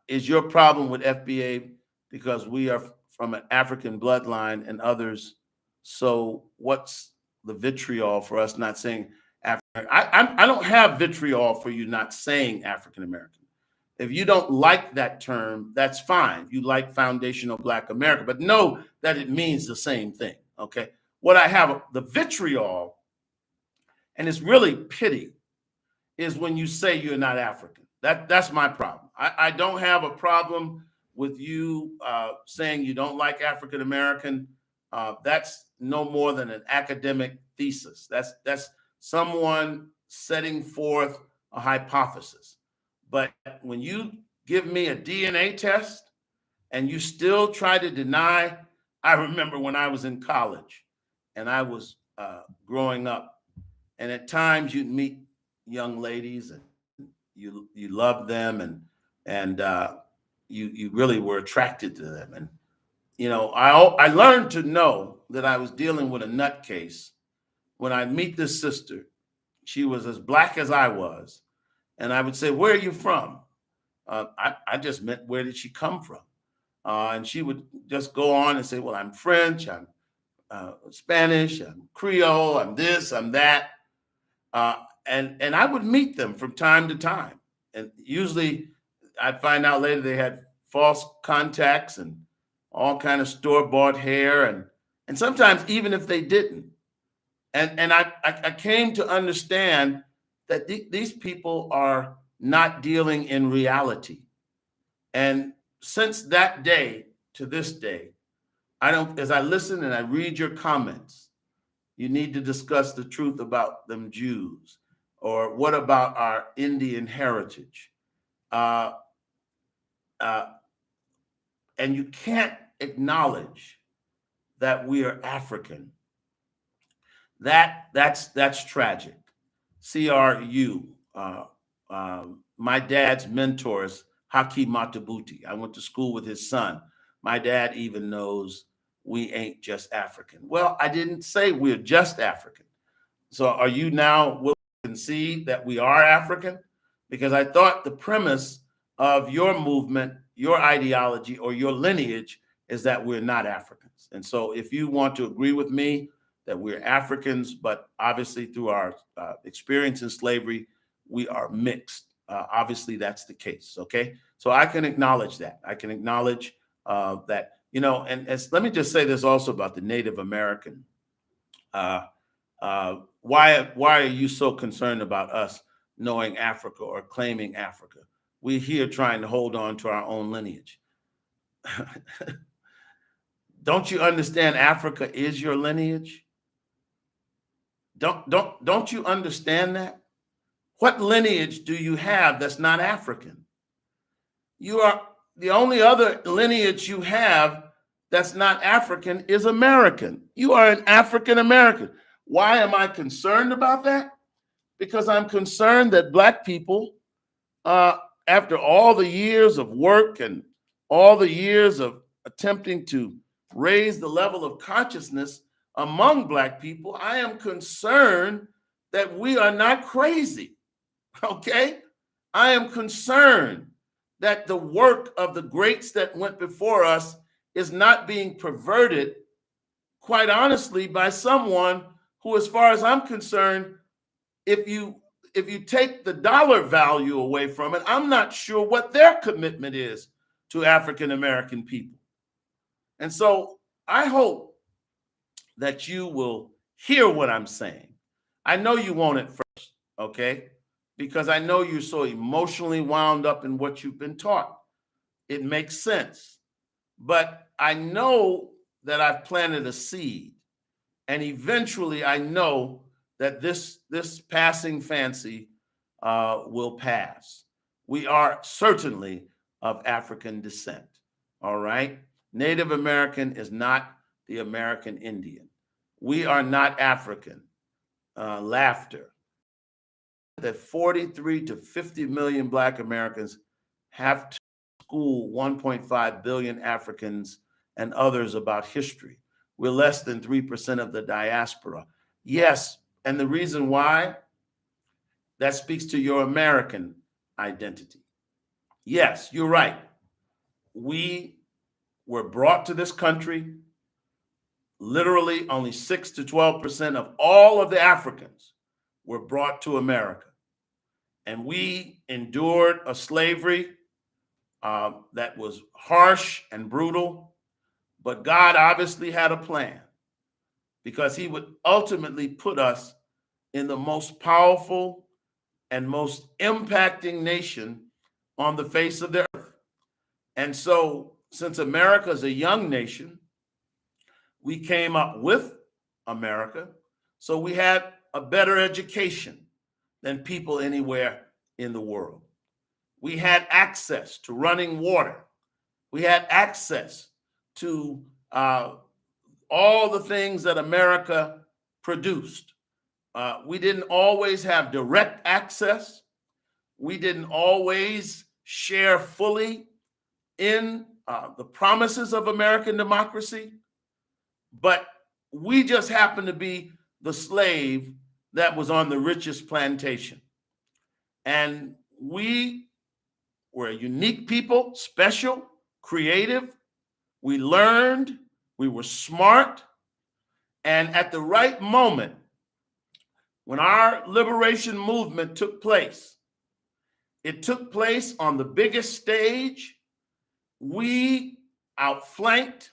Is your problem with FBA because we are from an African bloodline and others? So what's the vitriol for us not saying African? I don't have vitriol for you not saying African American. If you don't like that term, that's fine. You like foundational Black America, but know that it means the same thing, okay? What I have, the vitriol, and it's really pity, is when you say you're not African. That's my problem. I don't have a problem with you saying you don't like African American. That's no more than an academic thesis. That's someone setting forth a hypothesis. But when you give me a DNA test and you still try to deny, I remember when I was in college and I was growing up, and at times you'd meet young ladies and you loved them and you really were attracted to them. And I learned to know that I was dealing with a nutcase when I meet this sister. She was as Black as I was, and I would say, "Where are you from?" I just meant, where did she come from? And she would just go on and say, "Well, I'm French, I'm Spanish, I'm Creole, I'm this, I'm that." And I would meet them from time to time. And usually I'd find out later they had false contacts and all kind of store-bought hair. And sometimes even if they didn't. And I came to understand that these people are not dealing in reality. And since that day to this day, as I listen and I read your comments, you need to discuss the truth about them Jews, or what about our Indian heritage? And you can't acknowledge that we are African. That's tragic. CRU, my dad's mentor is Haki Matabuti. I went to school with his son. My dad even knows we ain't just African. Well, I didn't say we're just African. So are you now willing to concede that we are African? Because I thought the premise of your movement, your ideology, or your lineage is that we're not Africans. And so if you want to agree with me that we're Africans, but obviously through our experience in slavery, we are mixed. Obviously, that's the case, okay? So I can acknowledge that. I can acknowledge that, and let me just say this also about the Native American. Why are you so concerned about us knowing Africa or claiming Africa? We're here trying to hold on to our own lineage. Don't you understand Africa is your lineage? Don't you understand that? What lineage do you have that's not African? You are the only other lineage you have that's not African is American. You are an African American. Why am I concerned about that? Because I'm concerned that Black people, after all the years of work and all the years of attempting to raise the level of consciousness among Black people, I am concerned that we are not crazy, okay? I am concerned that the work of the greats that went before us is not being perverted, quite honestly, by someone who, as far as I'm concerned, if you take the dollar value away from it, I'm not sure what their commitment is to African American people. And so I hope that you will hear what I'm saying. I know you want it first, okay? Because I know you're so emotionally wound up in what you've been taught. It makes sense. But I know that I've planted a seed, and eventually I know that this passing fancy will pass. We are certainly of African descent, all right? Native American is not the American Indian. We are not African. Laughter. That 43 to 50 million Black Americans have to school 1.5 billion Africans and others about history. We're less than 3% of the diaspora. Yes, and the reason why, that speaks to your American identity. Yes, you're right. We were brought to this country. Literally, only 6 to 12% of all of the Africans were brought to America. And we endured a slavery that was harsh and brutal, but God obviously had a plan, because he would ultimately put us in the most powerful and most impacting nation on the face of the earth. And so, since America is a young nation, we came up with America, so we had a better education than people anywhere in the world. We had access to running water. We had access to all the things that America produced. We didn't always have direct access. We didn't always share fully in the promises of American democracy, but we just happened to be the slave that was on the richest plantation. And we were a unique people, special, creative. We learned, we were smart, and at the right moment, when our liberation movement took place, it took place on the biggest stage. We outflanked,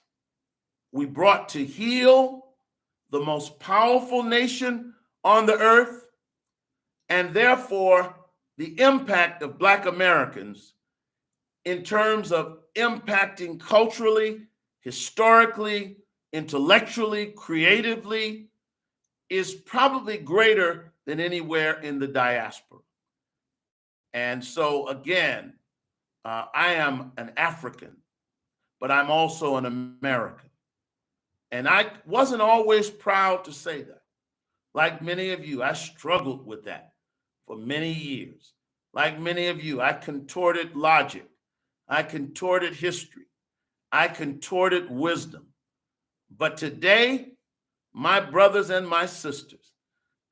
we brought to heel the most powerful nation on the earth, and therefore the impact of Black Americans in terms of impacting culturally, historically, intellectually, creatively, is probably greater than anywhere in the diaspora. And so again, I am an African, but I'm also an American. And I wasn't always proud to say that. Like many of you, I struggled with that for many years. Like many of you, I contorted logic. I contorted history. I contorted wisdom. But today, my brothers and my sisters,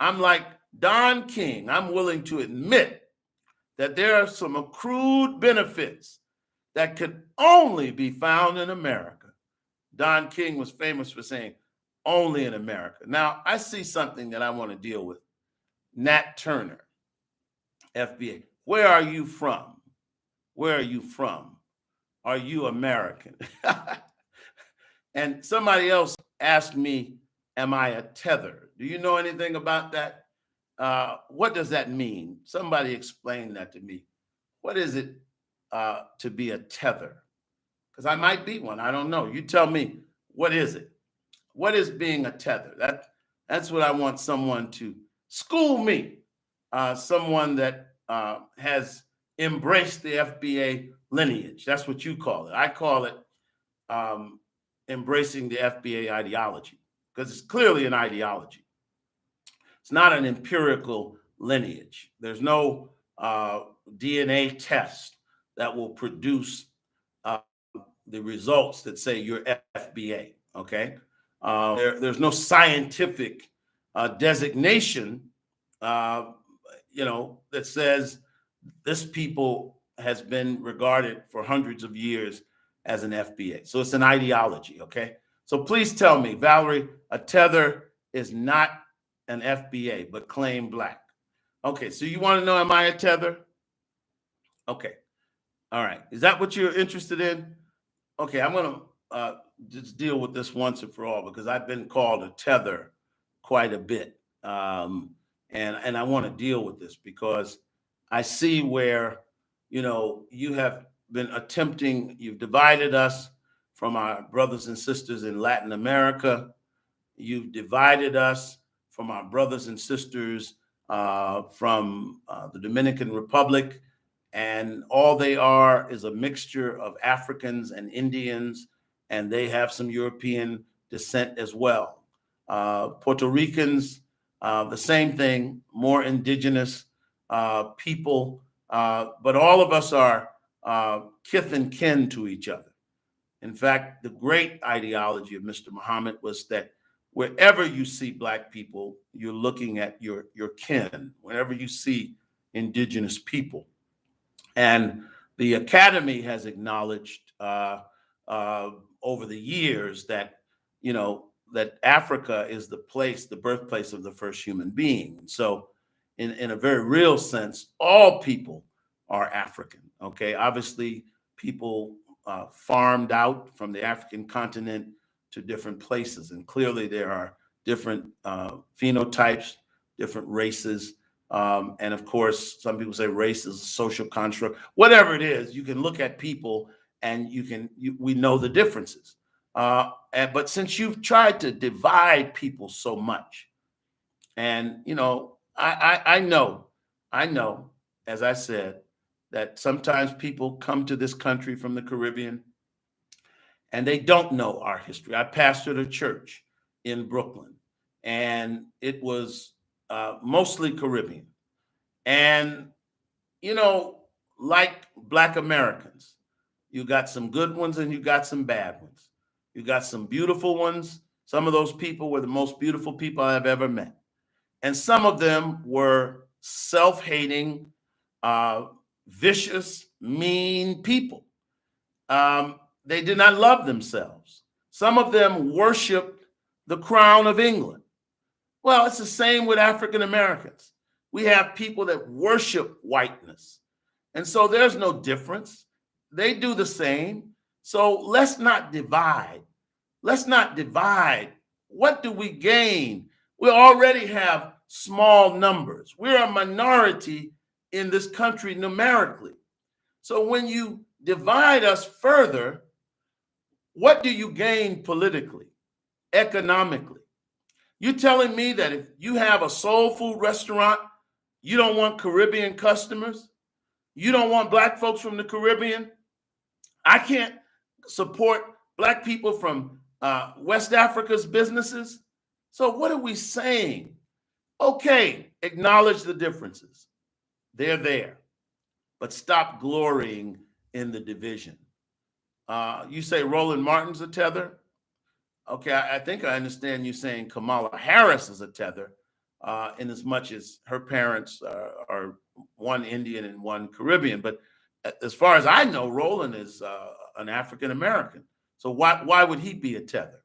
I'm like Don King. I'm willing to admit that there are some accrued benefits that could only be found in America. Don King was famous for saying, only in America. Now, I see something that I want to deal with. Nat Turner, FBA. Where are you from? Where are you from? Are you American? And somebody else asked me, am I a tether? Do you know anything about that? What does that mean? Somebody explain that to me. What is it to be a tether? Because I might be one. I don't know. You tell me, what is it? What is being a tether? That's what I want someone to school me, someone that has embraced the FBA lineage. That's what you call it. I call it embracing the FBA ideology, because it's clearly an ideology. It's not an empirical lineage. There's no DNA test that will produce the results that say you're FBA, okay? There's no scientific designation, that says this people has been regarded for hundreds of years as an FBA. So it's an ideology, okay? So please tell me, Valerie, a tether is not an FBA, but claim black. Okay, so you want to know, am I a tether? Okay, all right. Is that what you're interested in? Okay, I'm going to just deal with this once and for all because I've been called a tether quite a bit. And I want to deal with this because I see where, you have been attempting, you've divided us from our brothers and sisters in Latin America. You've divided us from our brothers and sisters from the Dominican Republic. And all they are is a mixture of Africans and Indians, and they have some European descent as well. Puerto Ricans, the same thing, more indigenous people, but all of us are kith and kin to each other. In fact, the great ideology of Mr. Muhammad was that wherever you see Black people, you're looking at your kin, whenever you see indigenous people. And the Academy has acknowledged over the years that, that Africa is the birthplace of the first human being. So in a very real sense, all people are African, okay? Obviously, people farmed out from the African continent to different places. And clearly there are different phenotypes, different races. And of course, some people say race is a social construct. Whatever it is, you can look at people and we know the differences. But since you've tried to divide people so much, and I know, as I said, that sometimes people come to this country from the Caribbean and they don't know our history. I pastored a church in Brooklyn, and it was mostly Caribbean. And, like Black Americans, you got some good ones and you got some bad ones. You got some beautiful ones. Some of those people were the most beautiful people I've ever met. And some of them were self-hating, vicious, mean people. They did not love themselves. Some of them worshiped the crown of England. Well, it's the same with African Americans. We have people that worship whiteness. And so there's no difference. They do the same. So let's not divide. Let's not divide. What do we gain? We already have small numbers. We're a minority in this country numerically. So when you divide us further, what do you gain politically, economically? You telling me that if you have a soul food restaurant, you don't want Caribbean customers? You don't want Black folks from the Caribbean? I can't support Black people from West Africa's businesses? So what are we saying? Okay, acknowledge the differences. They're there. But stop glorying in the division. You say Roland Martin's a tether? Okay, I think I understand you saying Kamala Harris is a tether, in as much as her parents are one Indian and one Caribbean. But as far as I know, Roland is an African American. So why would he be a tether?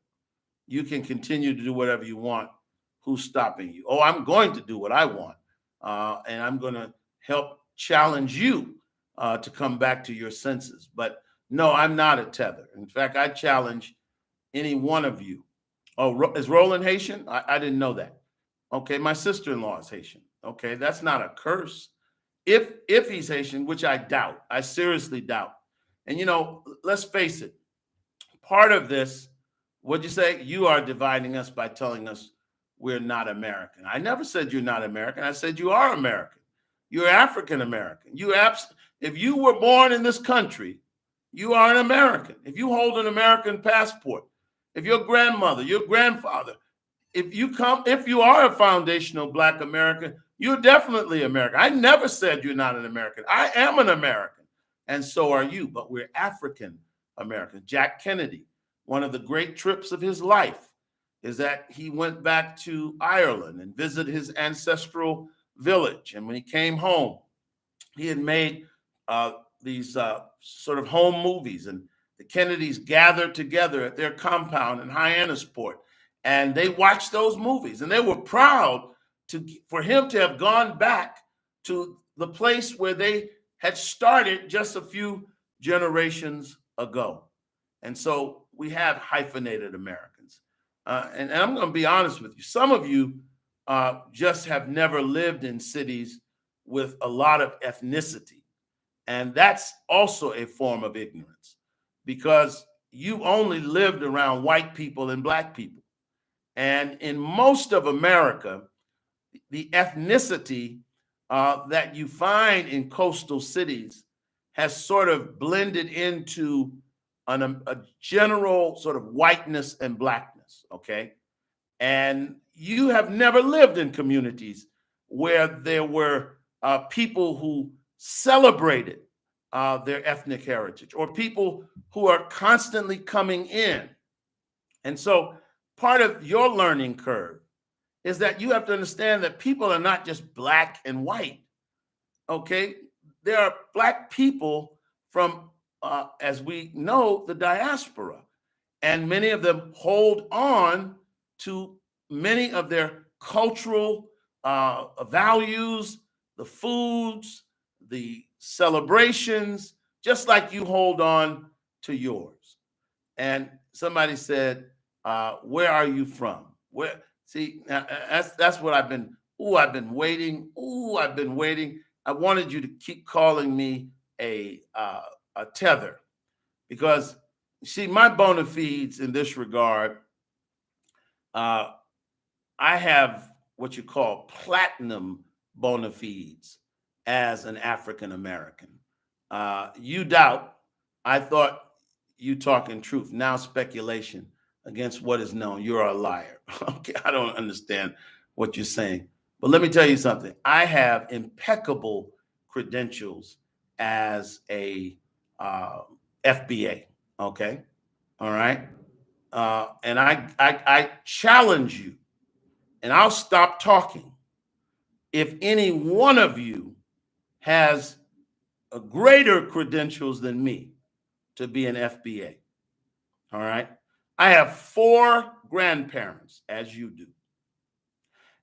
You can continue to do whatever you want. Who's stopping you? Oh, I'm going to do what I want, and I'm going to help challenge you to come back to your senses. But no, I'm not a tether. In fact, I challenge any one of you. Oh, is Roland Haitian? I didn't know that. Okay, my sister-in-law is Haitian. Okay, that's not a curse. If he's Haitian, which I doubt, I seriously doubt. And let's face it, part of this, what'd you say? You are dividing us by telling us we're not American. I never said you're not American. I said you are American. You're African American. If you were born in this country, you are an American. If you hold an American passport, if your grandmother, your grandfather, if you are a foundational Black American, you're definitely American. I never said you're not an American. I am an American, and so are you, but we're African Americans. Jack Kennedy, one of the great trips of his life is that he went back to Ireland and visited his ancestral village. And when he came home, he had made these sort of home movies, and the Kennedys gathered together at their compound in Hyannisport, and they watched those movies, and they were proud for him to have gone back to the place where they had started just a few generations ago. And so we have hyphenated Americans. And I'm going to be honest with you. Some of you just have never lived in cities with a lot of ethnicity. And that's also a form of ignorance, because you only lived around white people and black people. And in most of America, the ethnicity that you find in coastal cities has sort of blended into a general sort of whiteness and blackness, okay? And you have never lived in communities where there were people who celebrated their ethnic heritage, or people who are constantly coming in. And so part of your learning curve is that you have to understand that people are not just black and white, okay? There are black people from, as we know, the diaspora. And many of them hold on to many of their cultural values, the foods, the celebrations, just like you hold on to yours. And somebody said, where are you from? Where? See, that's what I've been. I've been waiting. I've been waiting. I wanted you to keep calling me a tether, because see, my bona fides in this regard, I have what you call platinum bona fides as an African American. You doubt. I thought you talking truth. Now speculation against what is known. You're a liar. Okay, I don't understand what you're saying. But let me tell you something. I have impeccable credentials as a FBA. Okay, all right. And I challenge you, and I'll stop talking if any one of you has a greater credentials than me to be an FBA. All right. I have 4 grandparents, as you do.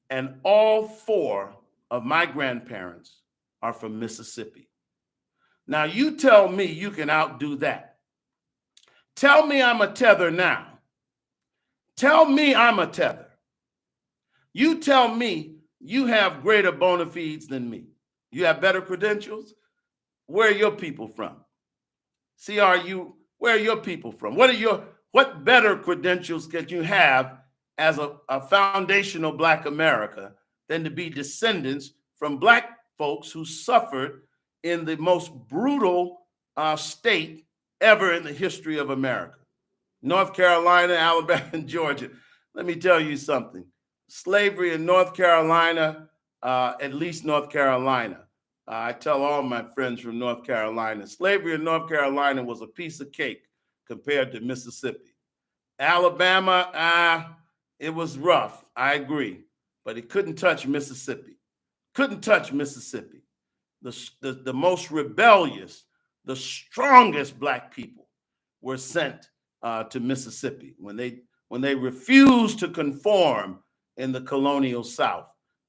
And all 4 of my grandparents are from Mississippi. Now, you tell me you can outdo that. Tell me I'm a tether now. Tell me I'm a tether. You tell me you have greater bona fides than me. You have better credentials. Where are your people from? Where are your people from? What better credentials can you have as a foundational Black America than to be descendants from Black folks who suffered in the most brutal state ever in the history of America? North Carolina, Alabama, and Georgia. Let me tell you something. Slavery in North Carolina, at least North Carolina. I tell all my friends from North Carolina, slavery in North Carolina was a piece of cake compared to Mississippi. Alabama, it was rough, I agree, but it couldn't touch Mississippi. Couldn't touch Mississippi. The most rebellious, the strongest Black people were sent to Mississippi when they refused to conform in the colonial South.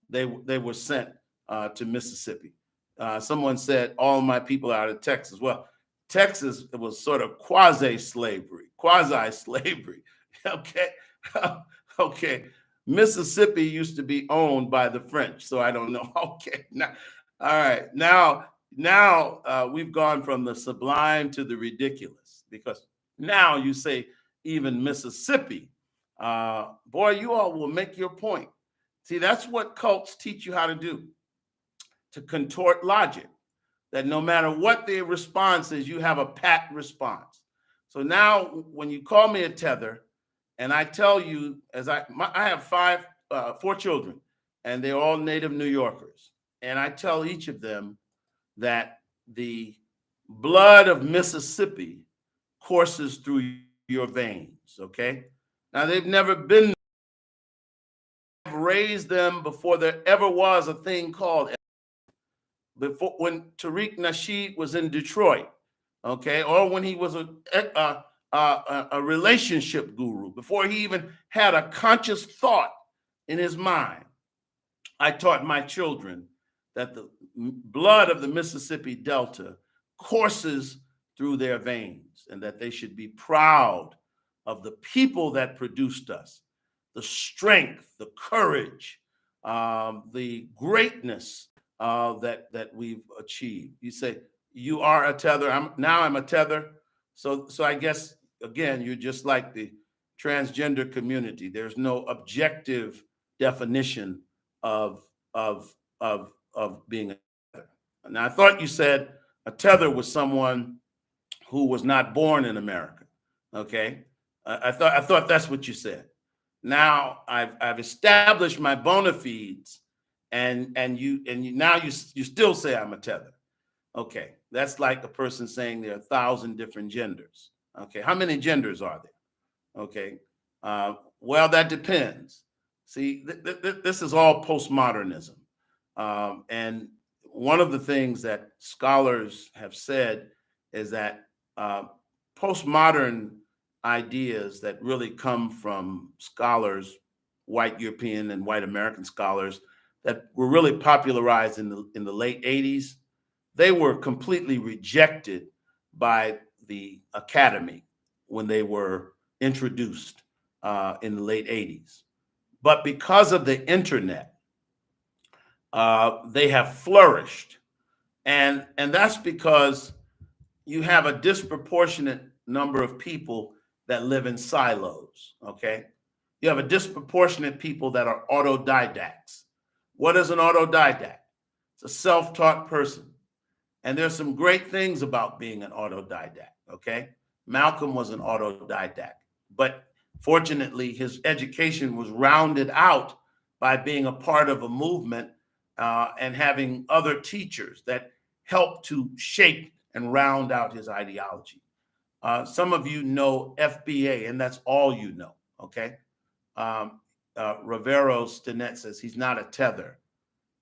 They were sent to Mississippi. Someone said all my people are out of Texas. Well, Texas, it was sort of quasi-slavery. Okay, okay. Mississippi used to be owned by the French, so I don't know. Okay, now, all right. Now we've gone from the sublime to the ridiculous, because now you say even Mississippi. Boy, you all will make your point. See, that's what cults teach you how to do, to contort logic, that no matter what the response is, you have a pat response. So now when you call me a tether, and I tell you, I have 4 children, and they're all native New Yorkers. And I tell each of them that the blood of Mississippi courses through your veins, okay? Now, they've never been, raised them before there ever was a thing called, before when Tariq Nasheed was in Detroit, okay, or when he was a relationship guru, before he even had a conscious thought in his mind, I taught my children that the blood of the Mississippi Delta courses through their veins and that they should be proud of the people that produced us, the strength, the courage, the greatness that we've achieved. You say, you are a tether. I'm a tether. So I guess, again, you're just like the transgender community. There's no objective definition of of being a tether. Now, I thought you said a tether was someone who was not born in America. Okay, I thought that's what you said. Now I've established my bona fides, and you now you still say I'm a tether. Okay, that's like a person saying there are 1,000 different genders. Okay, how many genders are there? Okay, well, that depends. See, this is all postmodernism. And one of the things that scholars have said is that postmodern ideas that really come from scholars, white European and white American scholars, that were really popularized in the late 80s, they were completely rejected by the academy when they were introduced in the late 80s. But because of the internet, they have flourished. And that's because you have a disproportionate number of people that live in silos, okay? You have a disproportionate people that are autodidacts. What is an autodidact? It's a self-taught person. And there's some great things about being an autodidact, okay? Malcolm was an autodidact, but fortunately, his education was rounded out by being a part of a movement and having other teachers that helped to shape and round out his ideology. Some of you know FBA, and that's all you know, okay? Rivero Stinnett says he's not a tether.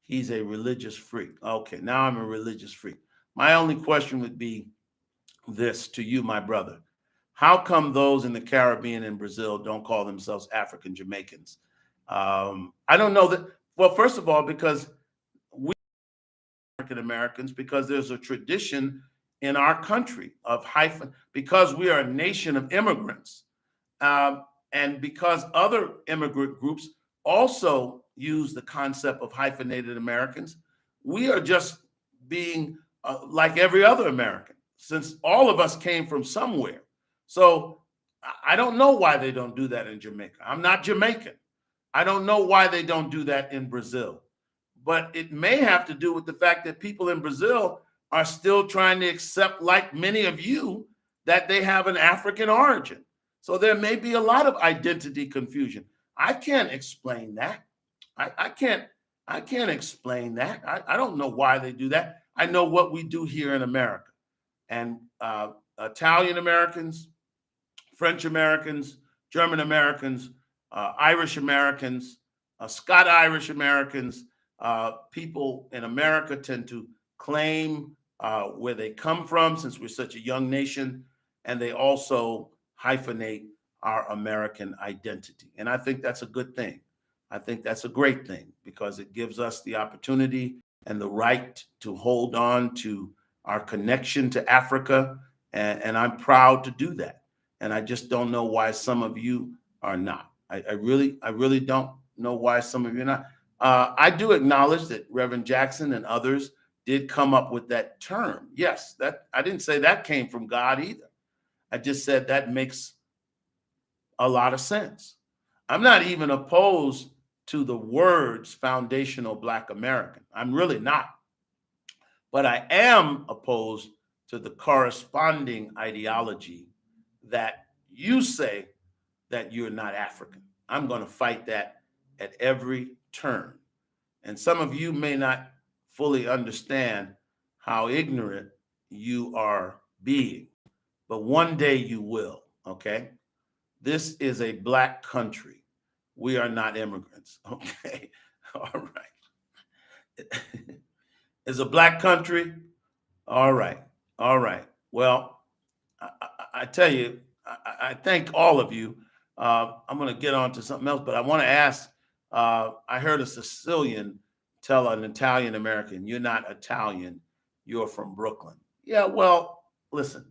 He's a religious freak. Okay, now I'm a religious freak. My only question would be this to you, my brother. How come those in the Caribbean and Brazil don't call themselves African Jamaicans? I don't know that. Well, first of all, because we African Americans, because there's a tradition in our country of hyphen, because we are a nation of immigrants, and because other immigrant groups also use the concept of hyphenated Americans, we are just being like every other American, since all of us came from somewhere. So I don't know why they don't do that in Jamaica. I'm not Jamaican. I don't know why they don't do that in Brazil. But it may have to do with the fact that people in Brazil are still trying to accept, like many of you, that they have an African origin. So there may be a lot of identity confusion. I can't explain that. I can't explain that. I don't know why they do that. I know what we do here in America. And Italian Americans, French Americans, German Americans, Irish Americans, Scott Irish Americans, people in America tend to claim where they come from, since we're such a young nation, and they also hyphenate our American identity. And I think that's a good thing. I think that's a great thing, because it gives us the opportunity and the right to hold on to our connection to Africa. And I'm proud to do that. And I just don't know why some of you are not. I really don't know why some of you are not. I do acknowledge that Reverend Jackson and others did come up with that term. Yes, that I didn't say that came from God either. I just said that makes a lot of sense. I'm not even opposed to the words foundational Black American. I'm really not. But I am opposed to the corresponding ideology that you say that you're not African. I'm going to fight that at every turn. And some of you may not fully understand how ignorant you are being, but one day you will, okay? This is a Black country. We are not immigrants, okay? All right. is a black country. All right. All right. Well, I tell you, I thank all of you. I'm going to get on to something else, but I want to ask. I heard a Sicilian tell an Italian American, "You're not Italian. You're from Brooklyn." Yeah. Well, listen.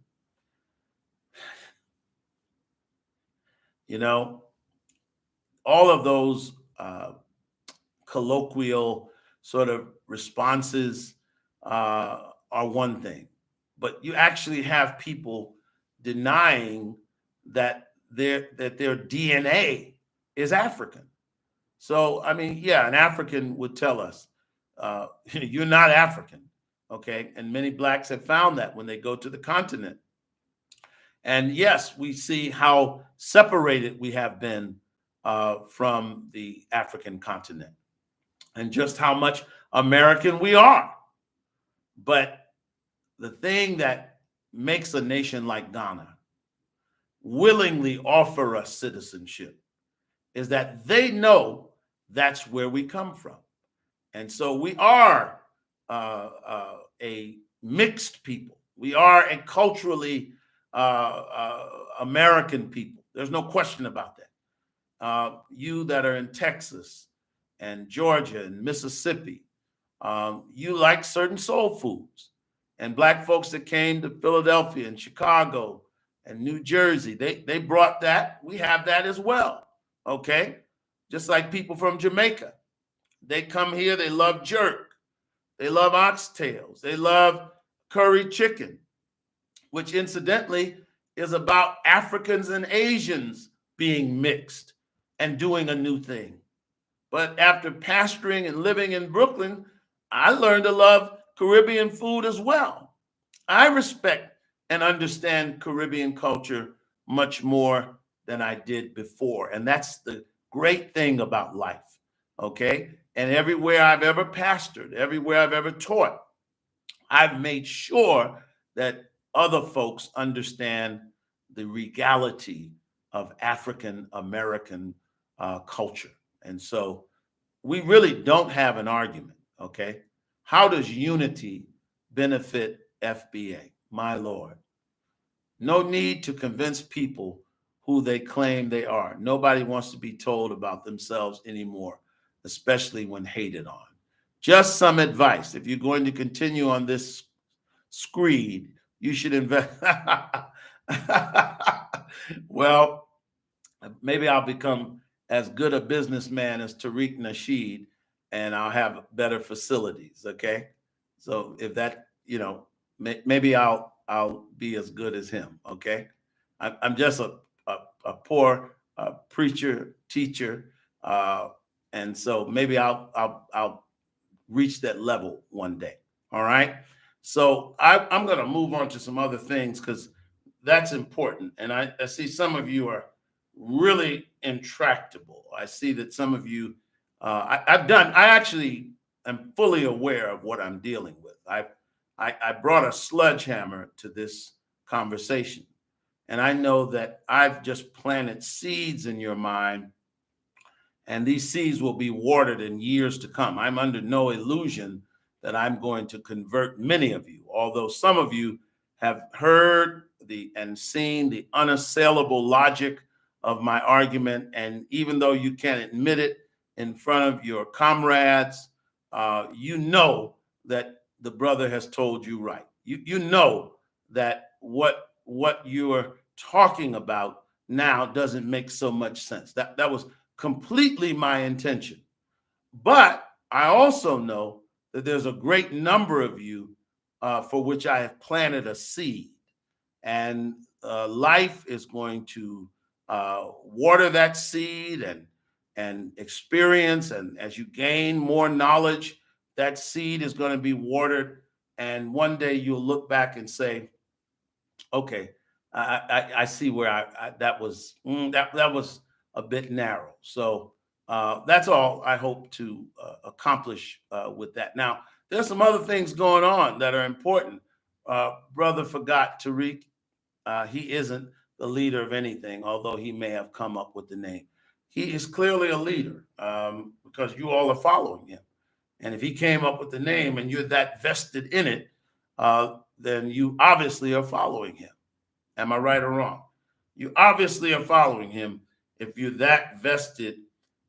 You know, all of those colloquial sort of responses are one thing, but you actually have people denying that their DNA is African. So I mean, yeah, an African would tell us you're not African, okay? And many blacks have found that when they go to the continent. And yes, we see how separated we have been from the African continent and just how much American we are. But the thing that makes a nation like Ghana willingly offer us citizenship is that they know that's where we come from. And so we are a mixed people. We are a culturally American people. There's no question about that. You that are in Texas and Georgia and Mississippi, you like certain soul foods. And black folks that came to Philadelphia and Chicago and New Jersey, they brought that. We have that as well. Okay. Just like people from Jamaica. They come here, they love jerk, they love oxtails, they love curry chicken, which incidentally is about Africans and Asians being mixed and doing a new thing. But after pastoring and living in Brooklyn, I learned to love Caribbean food as well. I respect and understand Caribbean culture much more than I did before. And that's the great thing about life. Okay. And everywhere I've ever pastored, everywhere I've ever taught, I've made sure that other folks understand the regality of African American culture. And so we really don't have an argument. Okay. How does unity benefit FBA? My Lord. No need to convince people who they claim they are. Nobody wants to be told about themselves anymore, especially when hated on. Just some advice. If you're going to continue on this screed, you should invest. Well, maybe I'll become as good a businessman as Tariq Nasheed and I'll have better facilities. Okay. So if that, maybe I'll be as good as him. Okay. I'm just a poor preacher, teacher. And so maybe I'll reach that level one day. All right. So I'm going to move on to some other things because that's important. And I see some of you are really intractable. I see that some of you, I actually am fully aware of what I'm dealing with. I brought a sledgehammer to this conversation. And I know that I've just planted seeds in your mind, and these seeds will be watered in years to come. I'm under no illusion that I'm going to convert many of you, although some of you have heard and seen the unassailable logic of my argument. And even though you can't admit it in front of your comrades, you know that the brother has told you right. You know that what you're talking about now doesn't make so much sense. That was completely my intention. But I also know that there's a great number of you for which I have planted a seed. And life is going to water that seed and experience. And as you gain more knowledge, that seed is going to be watered. And one day you'll look back and say, okay, I see where that was that was a bit narrow. So that's all I hope to accomplish with that. Now, there's some other things going on that are important. Brother forgot Tariq. He isn't the leader of anything, although he may have come up with the name. He is clearly a leader because you all are following him. And if he came up with the name and you're that vested in it, then you obviously are following him. Am I right or wrong? You obviously are following him if you're that vested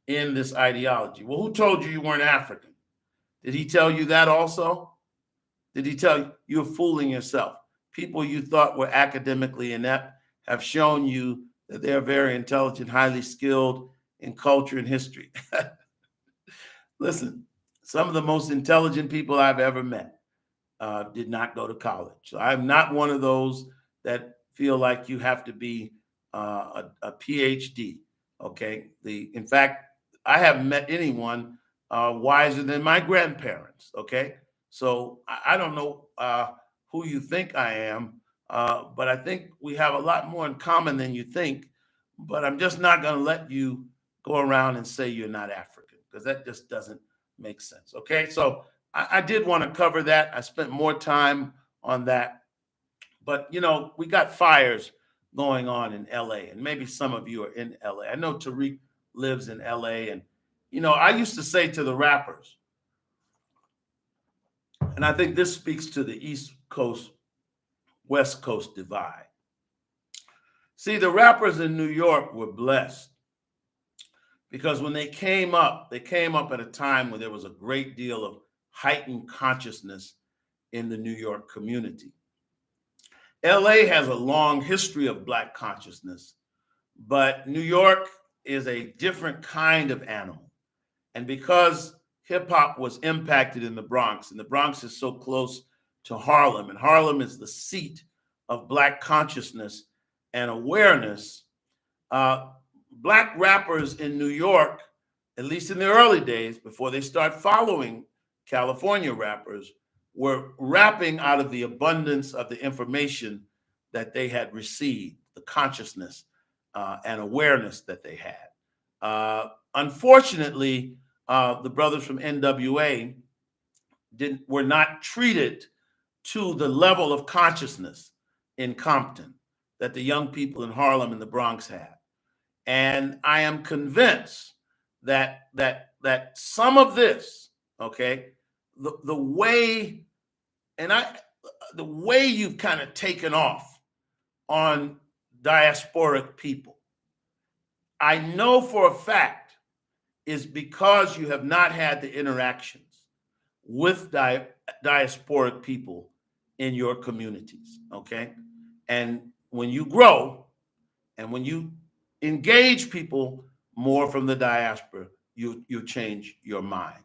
in this ideology. Well, who told you you weren't African? Did he tell you that also? Did he tell you you're fooling yourself? People you thought were academically inept have shown you that they're very intelligent, highly skilled in culture and history. Listen, some of the most intelligent people I've ever met did not go to college. So I'm not one of those that feel like you have to be a PhD. Okay. In fact, I haven't met anyone wiser than my grandparents. Okay. So I don't know who you think I am, but I think we have a lot more in common than you think. But I'm just not going to let you go around and say you're not African, because that just doesn't make sense. Okay. So I did want to cover that. I spent more time on that. But, we got fires going on in LA, and maybe some of you are in LA. I know Tariq lives in LA. And, I used to say to the rappers, and I think this speaks to the East Coast, West Coast divide. See, the rappers in New York were blessed because when they came up at a time when there was a great deal of heightened consciousness in the New York community. LA has a long history of Black consciousness, but New York is a different kind of animal. And because hip hop was impacted in the Bronx, and the Bronx is so close to Harlem, and Harlem is the seat of Black consciousness and awareness, Black rappers in New York, at least in the early days, before they start following California rappers, were rapping out of the abundance of the information that they had received, the consciousness and awareness that they had. Unfortunately, the brothers from NWA were not treated to the level of consciousness in Compton that the young people in Harlem and the Bronx had. And I am convinced that some of this, okay, the way you've kind of taken off on diasporic people, I know for a fact is because you have not had the interactions with diasporic people in your communities, okay? And when you grow and when you engage people more from the diaspora, you change your mind.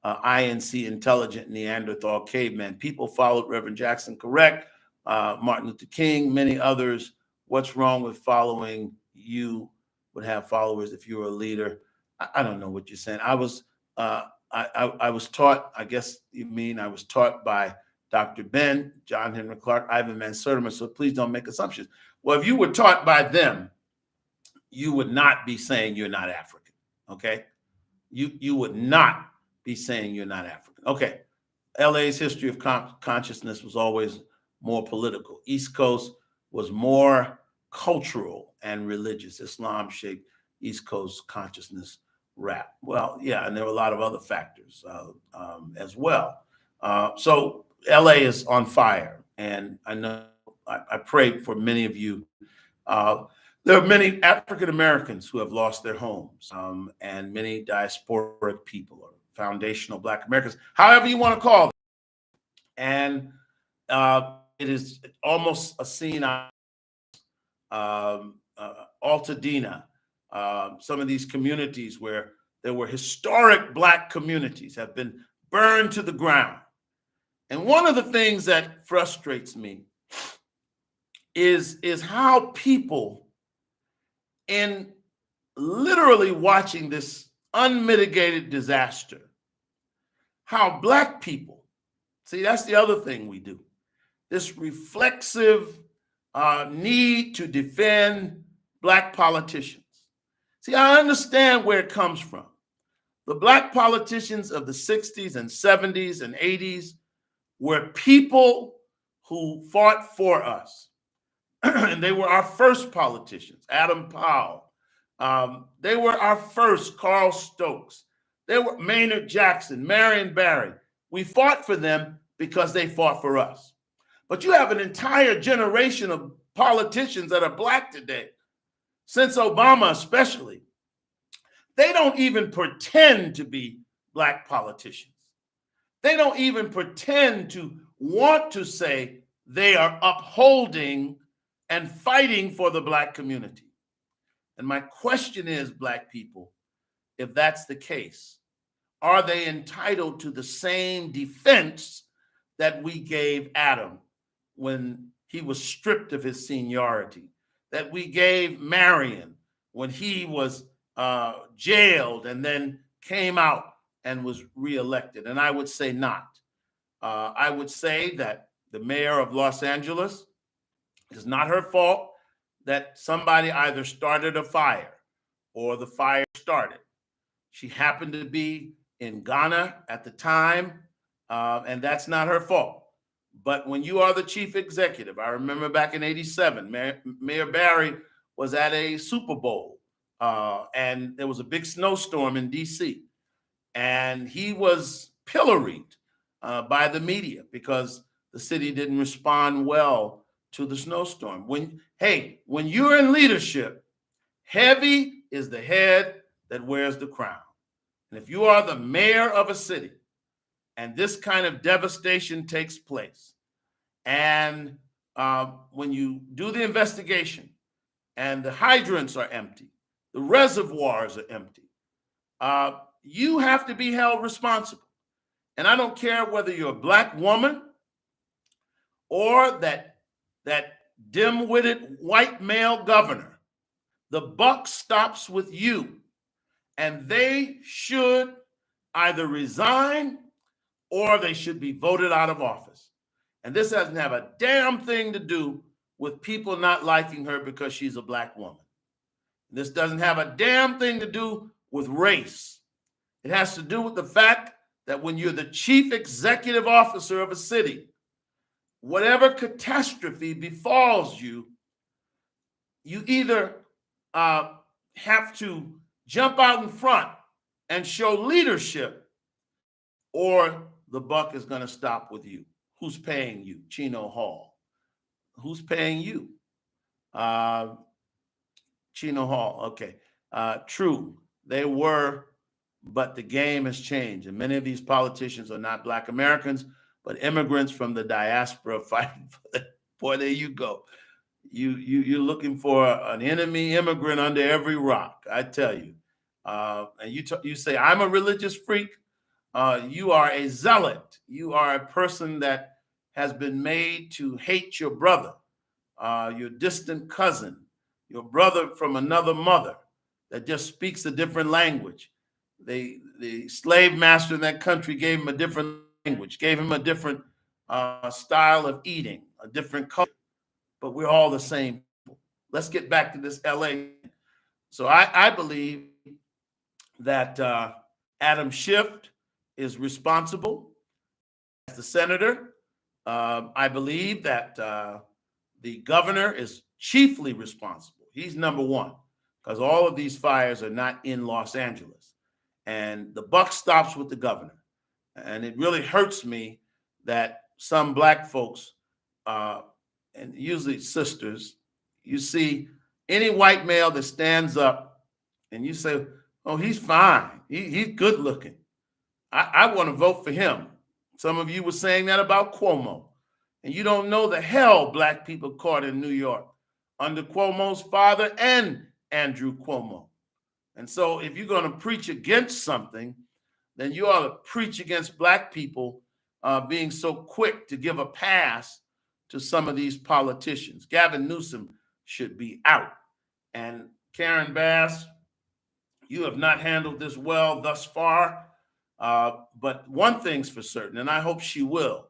INC, intelligent Neanderthal caveman. People followed Reverend Jackson, correct. Martin Luther King, many others. What's wrong with following? You would have followers if you were a leader. I don't know what you're saying. I was taught, I guess you mean I was taught by Dr. Ben, John Henry Clark, Ivan Van Sertima, so please don't make assumptions. Well, if you were taught by them, you would not be saying you're not African, okay? You would not be saying you're not African. Okay, LA's history of consciousness was always more political. East Coast was more cultural and religious. Islam shaped East Coast consciousness rap. Well, yeah, and there were a lot of other factors as well. So LA is on fire, and I know I pray for many of you. There are many African Americans who have lost their homes, and many diasporic people or foundational Black Americans, however you want to call them. And it is almost a scene on Altadena, some of these communities where there were historic Black communities have been burned to the ground. And one of the things that frustrates me is how people, in literally watching this unmitigated disaster, how Black people, see, that's the other thing we do, this reflexive need to defend Black politicians. See, I understand where it comes from. The Black politicians of the 60s and 70s and 80s were people who fought for us. And they were our first politicians, Adam Powell. They were our first, Carl Stokes. There were Maynard Jackson, Marion Barry. We fought for them because they fought for us. But you have an entire generation of politicians that are black today, since Obama especially. They don't even pretend to be black politicians. They don't even pretend to want to say they are upholding and fighting for the black community. And my question is, black people, if that's the case, are they entitled to the same defense that we gave Adam when he was stripped of his seniority, that we gave Marion when he was jailed and then came out and was reelected? And I would say not. I would say that the mayor of Los Angeles, it's not her fault that somebody either started a fire or the fire started. She happened to be in Ghana at the time, and that's not her fault. But when you are the chief executive, I remember back in '87, Mayor Barry was at a Super Bowl, and there was a big snowstorm in DC, and he was pilloried by the media because the city didn't respond well to the snowstorm. When you're in leadership, heavy is the head that wears the crown. And if you are the mayor of a city and this kind of devastation takes place, and when you do the investigation and the hydrants are empty, the reservoirs are empty, you have to be held responsible. And I don't care whether you're a black woman or that dim-witted white male governor. The buck stops with you, and they should either resign or they should be voted out of office. And this doesn't have a damn thing to do with people not liking her because she's a black woman. This doesn't have a damn thing to do with race. It has to do with the fact that when you're the chief executive officer of a city, whatever catastrophe befalls you, you either have to jump out in front and show leadership, or the buck is going to stop with you. Who's paying you? Chino Hall. Who's paying you? Chino Hall. Okay. True. They were, but the game has changed. And many of these politicians are not black Americans, but immigrants from the diaspora fighting for the, boy, there you go. You're looking for an enemy immigrant under every rock, I tell you. And you say, I'm a religious freak. You are a zealot. You are a person that has been made to hate your brother, your distant cousin, your brother from another mother that just speaks a different language. The slave master in that country gave him a different language, gave him a different style of eating, a different culture, but we're all the same people. Let's get back to this LA. So I believe that Adam Schiff is responsible as the senator. I believe that the governor is chiefly responsible. He's number one, because all of these fires are not in Los Angeles. And the buck stops with the governor. And it really hurts me that some black folks, and usually sisters, you see any white male that stands up and you say, oh, he's fine. He's good looking. I want to vote for him. Some of you were saying that about Cuomo. And you don't know the hell black people caught in New York under Cuomo's father and Andrew Cuomo. And so if you're going to preach against something, then you ought to preach against black people being so quick to give a pass to some of these politicians. Gavin Newsom should be out. And Karen Bass, you have not handled this well thus far. But one thing's for certain, and I hope she will.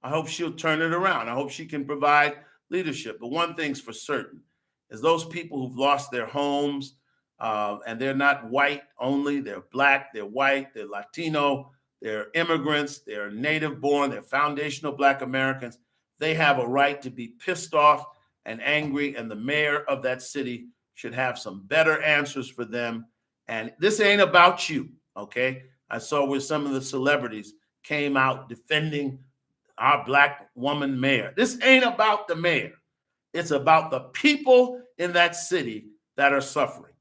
I hope she'll turn it around. I hope she can provide leadership. But one thing's for certain is those people who've lost their homes, and they're not white only, they're black, they're white, they're Latino, they're immigrants, they're native born, they're foundational black Americans. They have a right to be pissed off and angry, and the mayor of that city should have some better answers for them. And this ain't about you, okay? I saw where some of the celebrities came out defending our black woman mayor. This ain't about the mayor. It's about the people in that city that are suffering.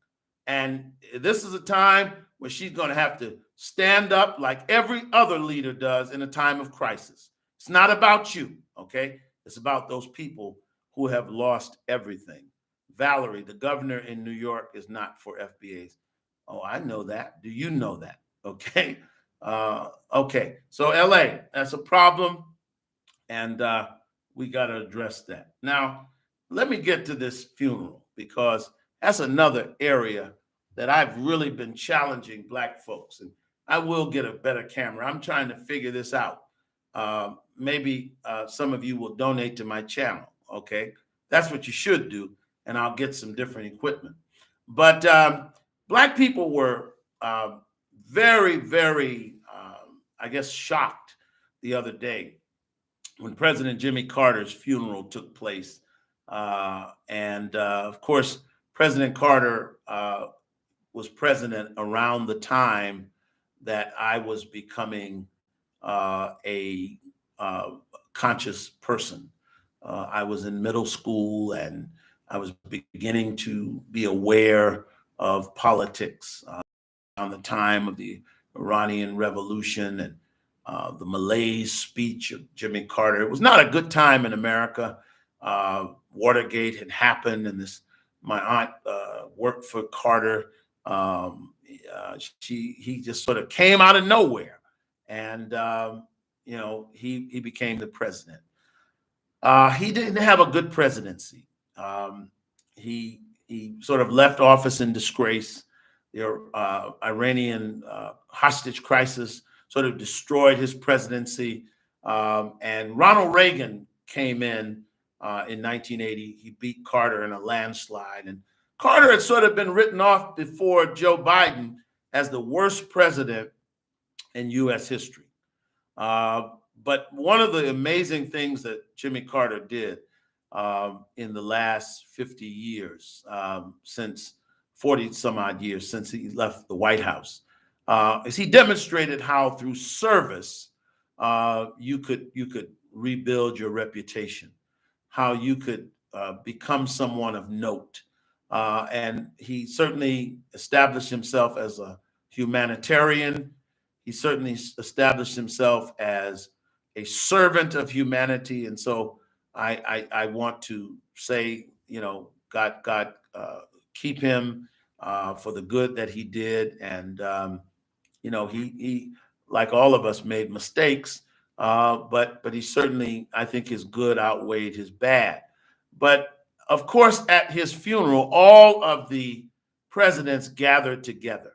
And this is a time when she's going to have to stand up like every other leader does in a time of crisis. It's not about you, okay? It's about those people who have lost everything. Valerie, the governor in New York, is not for FBAs. Oh, I know that. Do you know that? Okay. Okay. So LA, that's a problem. And we got to address that. Now, let me get to this funeral because that's another area that I've really been challenging black folks. And I will get a better camera. I'm trying to figure this out. Maybe some of you will donate to my channel. Okay. That's what you should do. And I'll get some different equipment. But black people were very, very, I guess, shocked the other day when President Jimmy Carter's funeral took place. Of course, President Carter was president around the time that I was becoming a conscious person. I was in middle school and I was beginning to be aware of politics around the time of the Iranian Revolution and the Malaise speech of Jimmy Carter. It was not a good time in America. Watergate had happened, and my aunt worked for Carter. He just sort of came out of nowhere, and he became the president. He didn't have a good presidency. He sort of left office in disgrace. The Iranian hostage crisis sort of destroyed his presidency. And Ronald Reagan came in 1980. He beat Carter in a landslide. And Carter had sort of been written off before Joe Biden as the worst president in U.S. history. But one of the amazing things that Jimmy Carter did in the last 50 years, since 40 some odd years since he left the White House, is he demonstrated how through service you could rebuild your reputation, how you could become someone of note. And he certainly established himself as a humanitarian. He certainly established himself as a servant of humanity. And so I want to say, God keep him for the good that he did. And, he, like all of us, made mistakes, but he certainly, I think his good outweighed his bad. But of course, at his funeral, all of the presidents gathered together,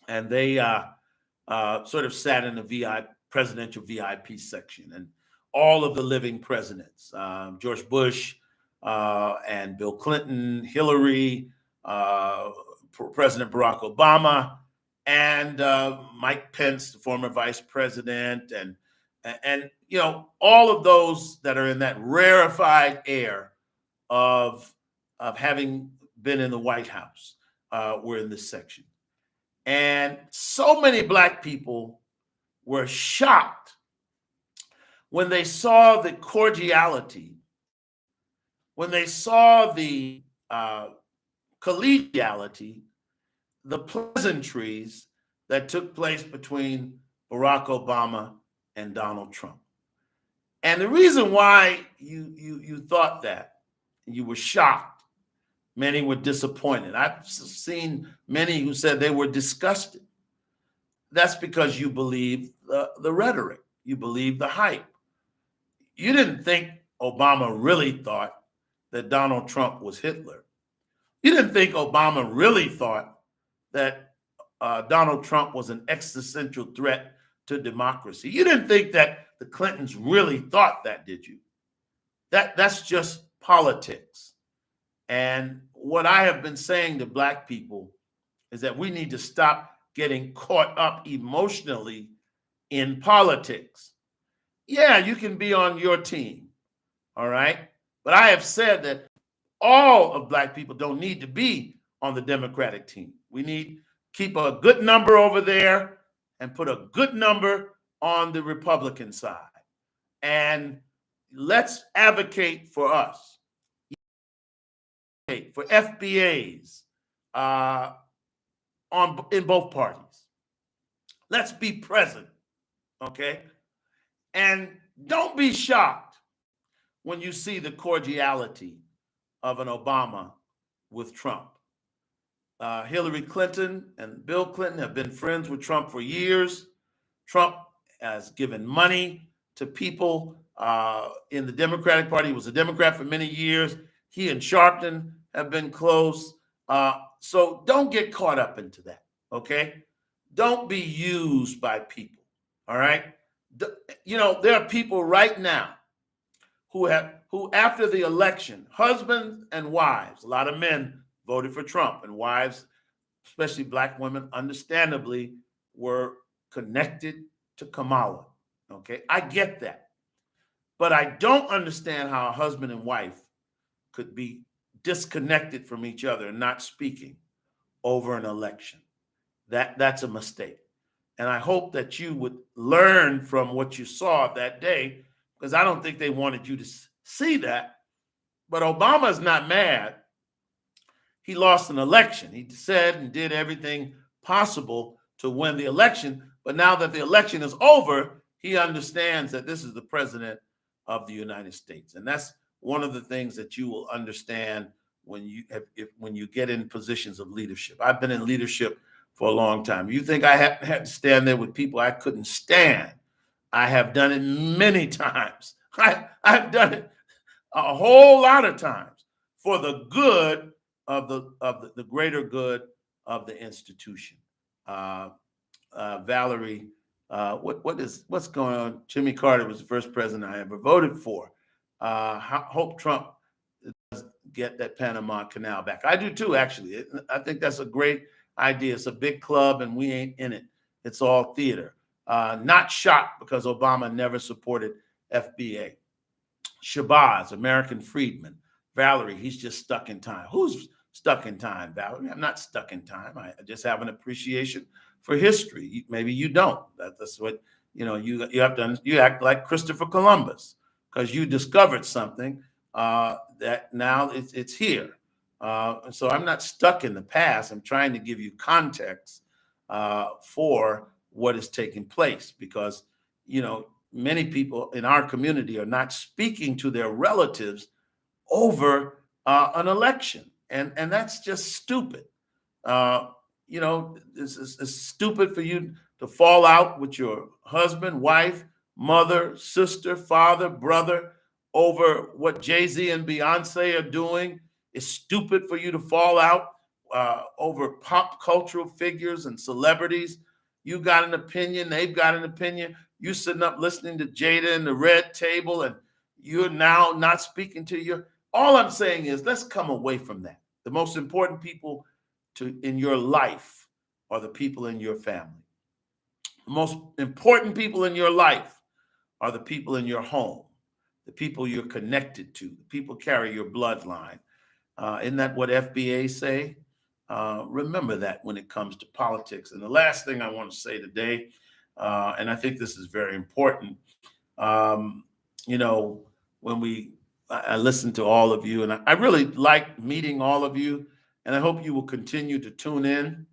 and they sort of sat in the presidential VIP section, and all of the living presidents, George Bush and Bill Clinton, Hillary, President Barack Obama, and Mike Pence, the former vice president, and all of those that are in that rarefied air of having been in the White House were in this section. And so many Black people were shocked when they saw the cordiality, when they saw the collegiality, the pleasantries that took place between Barack Obama and Donald Trump. And the reason why you thought that, you were shocked, many were disappointed. I've seen many who said they were disgusted. That's because you believe the rhetoric, you believe the hype. You didn't think Obama really thought that Donald Trump was Hitler. You didn't think Obama really thought that Donald Trump was an existential threat to democracy. You didn't think that the Clintons really thought that, did you? That's just politics. And what I have been saying to Black people is that we need to stop getting caught up emotionally in politics. Yeah, you can be on your team, all right? But I have said that all of Black people don't need to be on the Democratic team. We need keep a good number over there and put a good number on the Republican side. And let's advocate for us, for FBAs in both parties. Let's be present, okay? And don't be shocked when you see the cordiality of an Obama with Trump. Hillary Clinton and Bill Clinton have been friends with Trump for years. Trump has given money to people in the Democratic Party. He was a Democrat for many years. He and Sharpton have been close. So don't get caught up into that, okay? Don't be used by people, all right? There are people right now who after the election, husbands and wives, a lot of men voted for Trump, and wives, especially Black women, understandably were connected to Kamala. Okay, I get that. But I don't understand how a husband and wife could be disconnected from each other and not speaking over an election. That's a mistake. And I hope that you would learn from what you saw that day, because I don't think they wanted you to see that. But Obama's not mad. He lost an election. He said and did everything possible to win the election. But now that the election is over, he understands that this is the president of the United States. And that's one of the things that you will understand when you get in positions of leadership. I've been in leadership for a long time. You think I had to stand there with people I couldn't stand? I have done it many times. I've done it a whole lot of times for the good of the greater good of the institution. Valerie, what's going on? Jimmy Carter was the first president I ever voted for. Hope Trump does get that Panama Canal back. I do too, actually. I think that's a great idea. It's a big club and we ain't in it. It's all theater. Not shocked because Obama never supported FBA. Shabazz, American Freedman. Valerie, he's just stuck in time. Who's stuck in time, Valerie? I'm not stuck in time. I just have an appreciation for history. Maybe you don't. That's what, you have to, you act like Christopher Columbus because you discovered something that now it's here. So I'm not stuck in the past. I'm trying to give you context for what is taking place because, many people in our community are not speaking to their relatives over an election. And that's just stupid. It's stupid for you to fall out with your husband, wife, mother, sister, father, brother over what Jay-Z and Beyonce are doing. It's stupid for you to fall out over pop cultural figures and celebrities. You got an opinion, they've got an opinion. You sitting up listening to Jada and the Red Table, and you're now not speaking to your. All I'm saying is let's come away from that. The most important people in your life are the people in your family. The most important people in your life are the people in your home, the people you're connected to, the people carry your bloodline. Isn't that what FBA say? Remember that when it comes to politics. And the last thing I want to say today, and I think this is very important, when I listen to all of you, and I really like meeting all of you, and I hope you will continue to tune in.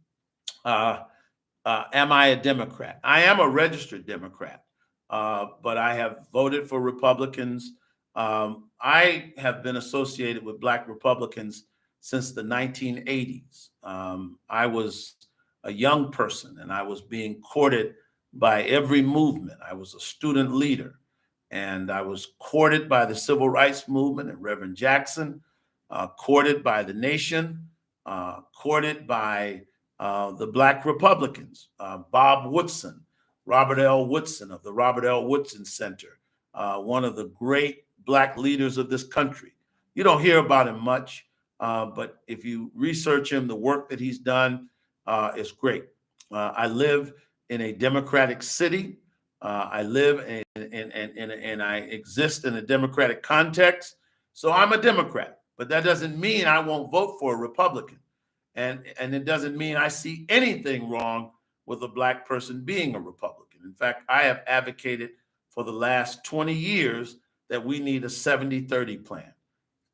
Am I a Democrat? I am a registered Democrat, but I have voted for Republicans. I have been associated with Black Republicans since the 1980s. I was a young person and I was being courted by every movement. I was a student leader and I was courted by the civil rights movement and Reverend Jackson, courted by the nation, courted by the Black Republicans, Bob Woodson, Robert L. Woodson of the Robert L. Woodson Center, one of the great Black leaders of this country. You don't hear about him much, but if you research him, the work that he's done is great. I live in a Democratic city. I live and I exist in a Democratic context. So I'm a Democrat, but that doesn't mean I won't vote for a Republican. And it doesn't mean I see anything wrong with a black person being a Republican. In fact, I have advocated for the last 20 years that we need a 70-30 plan.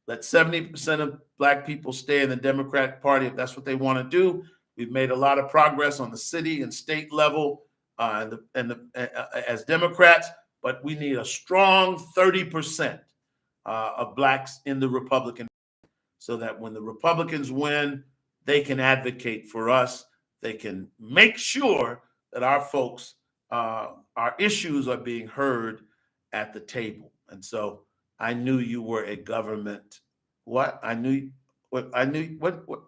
Let 70% of black people stay in the Democratic Party if that's what they want to do. We've made a lot of progress on the city and state level as Democrats, but we need a strong 30% of blacks in the Republican, so that when the Republicans win, they can advocate for us. They can make sure that our folks, our issues are being heard at the table. And so I knew you were a government. What? I knew what? I knew what? What?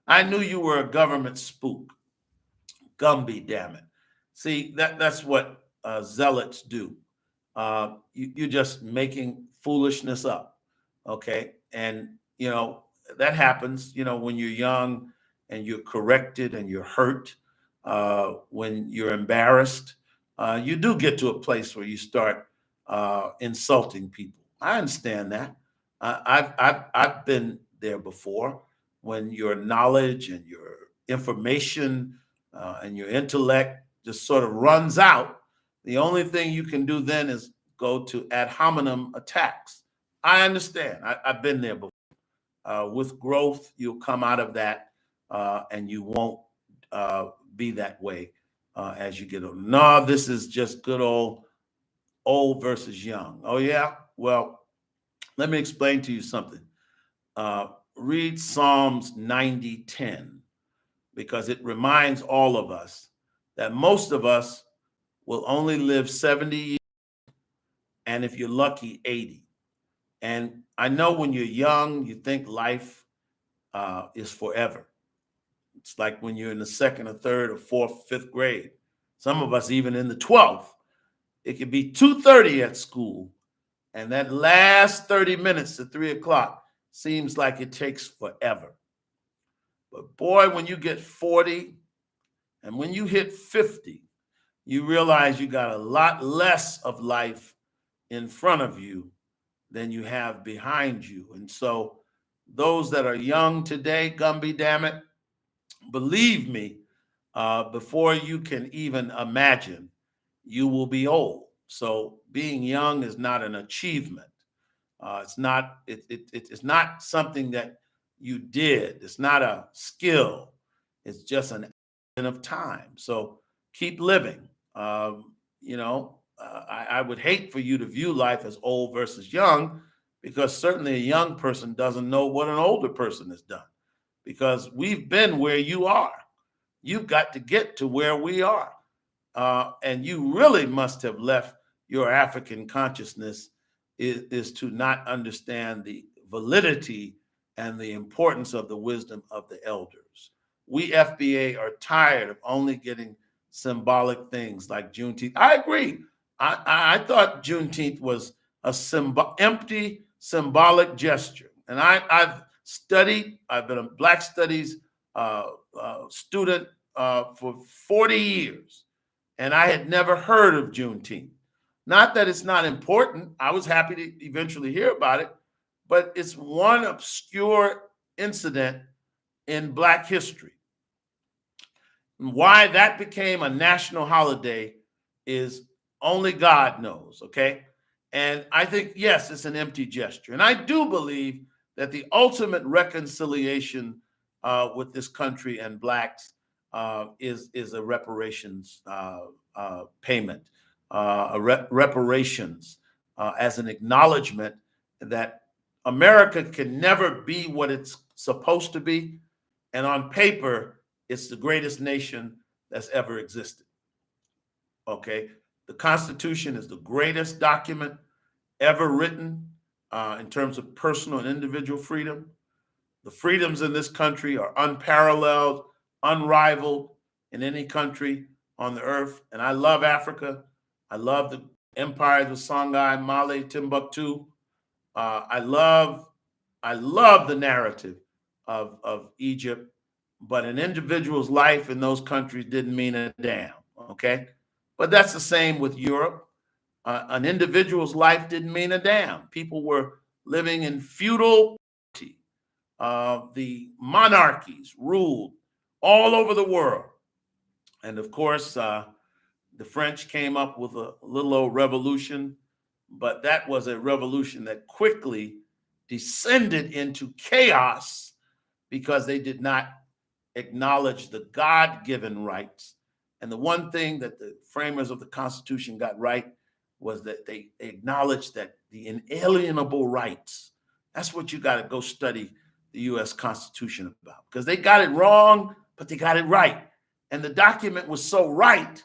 I knew you were a government spook. Gumby, damn it. See, that's what zealots do. You're just making foolishness up, okay? And that happens. When you're young and you're corrected and you're hurt, when you're embarrassed, you do get to a place where you start insulting people. I understand that. I've been there before, when your knowledge and your information and your intellect just sort of runs out. The only thing you can do then is go to ad hominem attacks. I understand. I've been there before. With growth, you'll come out of that, and you won't be that way as you get older. No, this is just good old versus young. Oh, yeah? Well, let me explain to you something. Read Psalms 90:10, because it reminds all of us that most of us will only live 70 years, and if you're lucky, 80. And I know when you're young, you think life is forever. It's like when you're in the second or third or fourth, fifth grade. Some of us even in the 12th. It could be 2:30 at school, and that last 30 minutes to 3 o'clock seems like it takes forever. But boy, when you get 40 and when you hit 50, you realize you got a lot less of life in front of you than you have behind you. And so those that are young today, Gumby, damn it, believe me, before you can even imagine, you will be old. So being young is not an achievement. It's not something that you did. It's not a skill. It's just an action of time. So keep living. I would hate for you to view life as old versus young, because certainly a young person doesn't know what an older person has done, because we've been where you are. You've got to get to where we are. And you really must have left your African consciousness is to not understand the validity and the importance of the wisdom of the elders. We FBA are tired of only getting symbolic things like Juneteenth. I agree. I thought Juneteenth was a empty symbolic gesture. And I've studied, I've been a Black Studies student for 40 years, and I had never heard of Juneteenth. Not that it's not important. I was happy to eventually hear about it, but it's one obscure incident in Black history. And why that became a national holiday is only God knows, okay? And I think, yes, it's an empty gesture. And I do believe that the ultimate reconciliation with this country and Blacks is a reparations payment, reparations as an acknowledgement that America can never be what it's supposed to be. And on paper, it's the greatest nation that's ever existed. Okay? The Constitution is the greatest document ever written in terms of personal and individual freedom. The freedoms in this country are unparalleled, unrivaled in any country on the earth. And I love Africa. I love the empires of Songhai, Mali, Timbuktu. I love the narrative of Egypt, but an individual's life in those countries didn't mean a damn, okay? But that's the same with Europe. An individual's life didn't mean a damn. People were living in feudal poverty. The monarchies ruled all over the world. And of course, the French came up with a little old revolution, but that was a revolution that quickly descended into chaos because they did not acknowledge the God-given rights. And the one thing that the framers of the Constitution got right was that they acknowledged that the inalienable rights, that's what you got to go study the US Constitution about, because they got it wrong, but they got it right. And the document was so right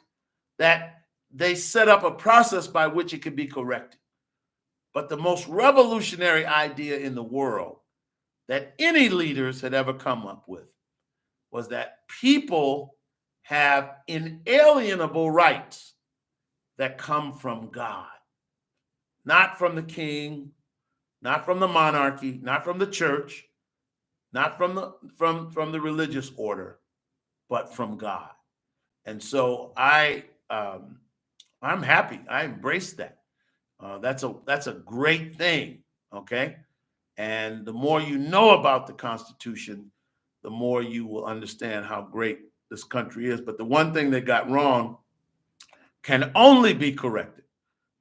that they set up a process by which it could be corrected. But the most revolutionary idea in the world that any leaders had ever come up with was that people have inalienable rights that come from God, not from the king, not from the monarchy, not from the church, not from the religious order, but from God. And so I'm happy. I embrace that. That's a great thing. Okay, and the more you know about the Constitution, the more you will understand how great this country is. But the one thing they got wrong can only be corrected,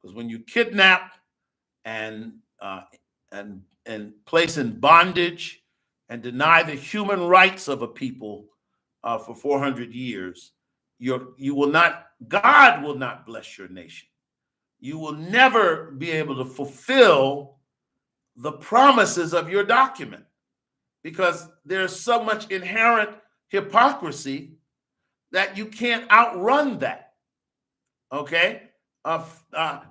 because when you kidnap and place in bondage and deny the human rights of a people for 400 years, you will not. God will not bless your nation. You will never be able to fulfill the promises of your document, because there's so much inherent hypocrisy that you can't outrun that. Okay?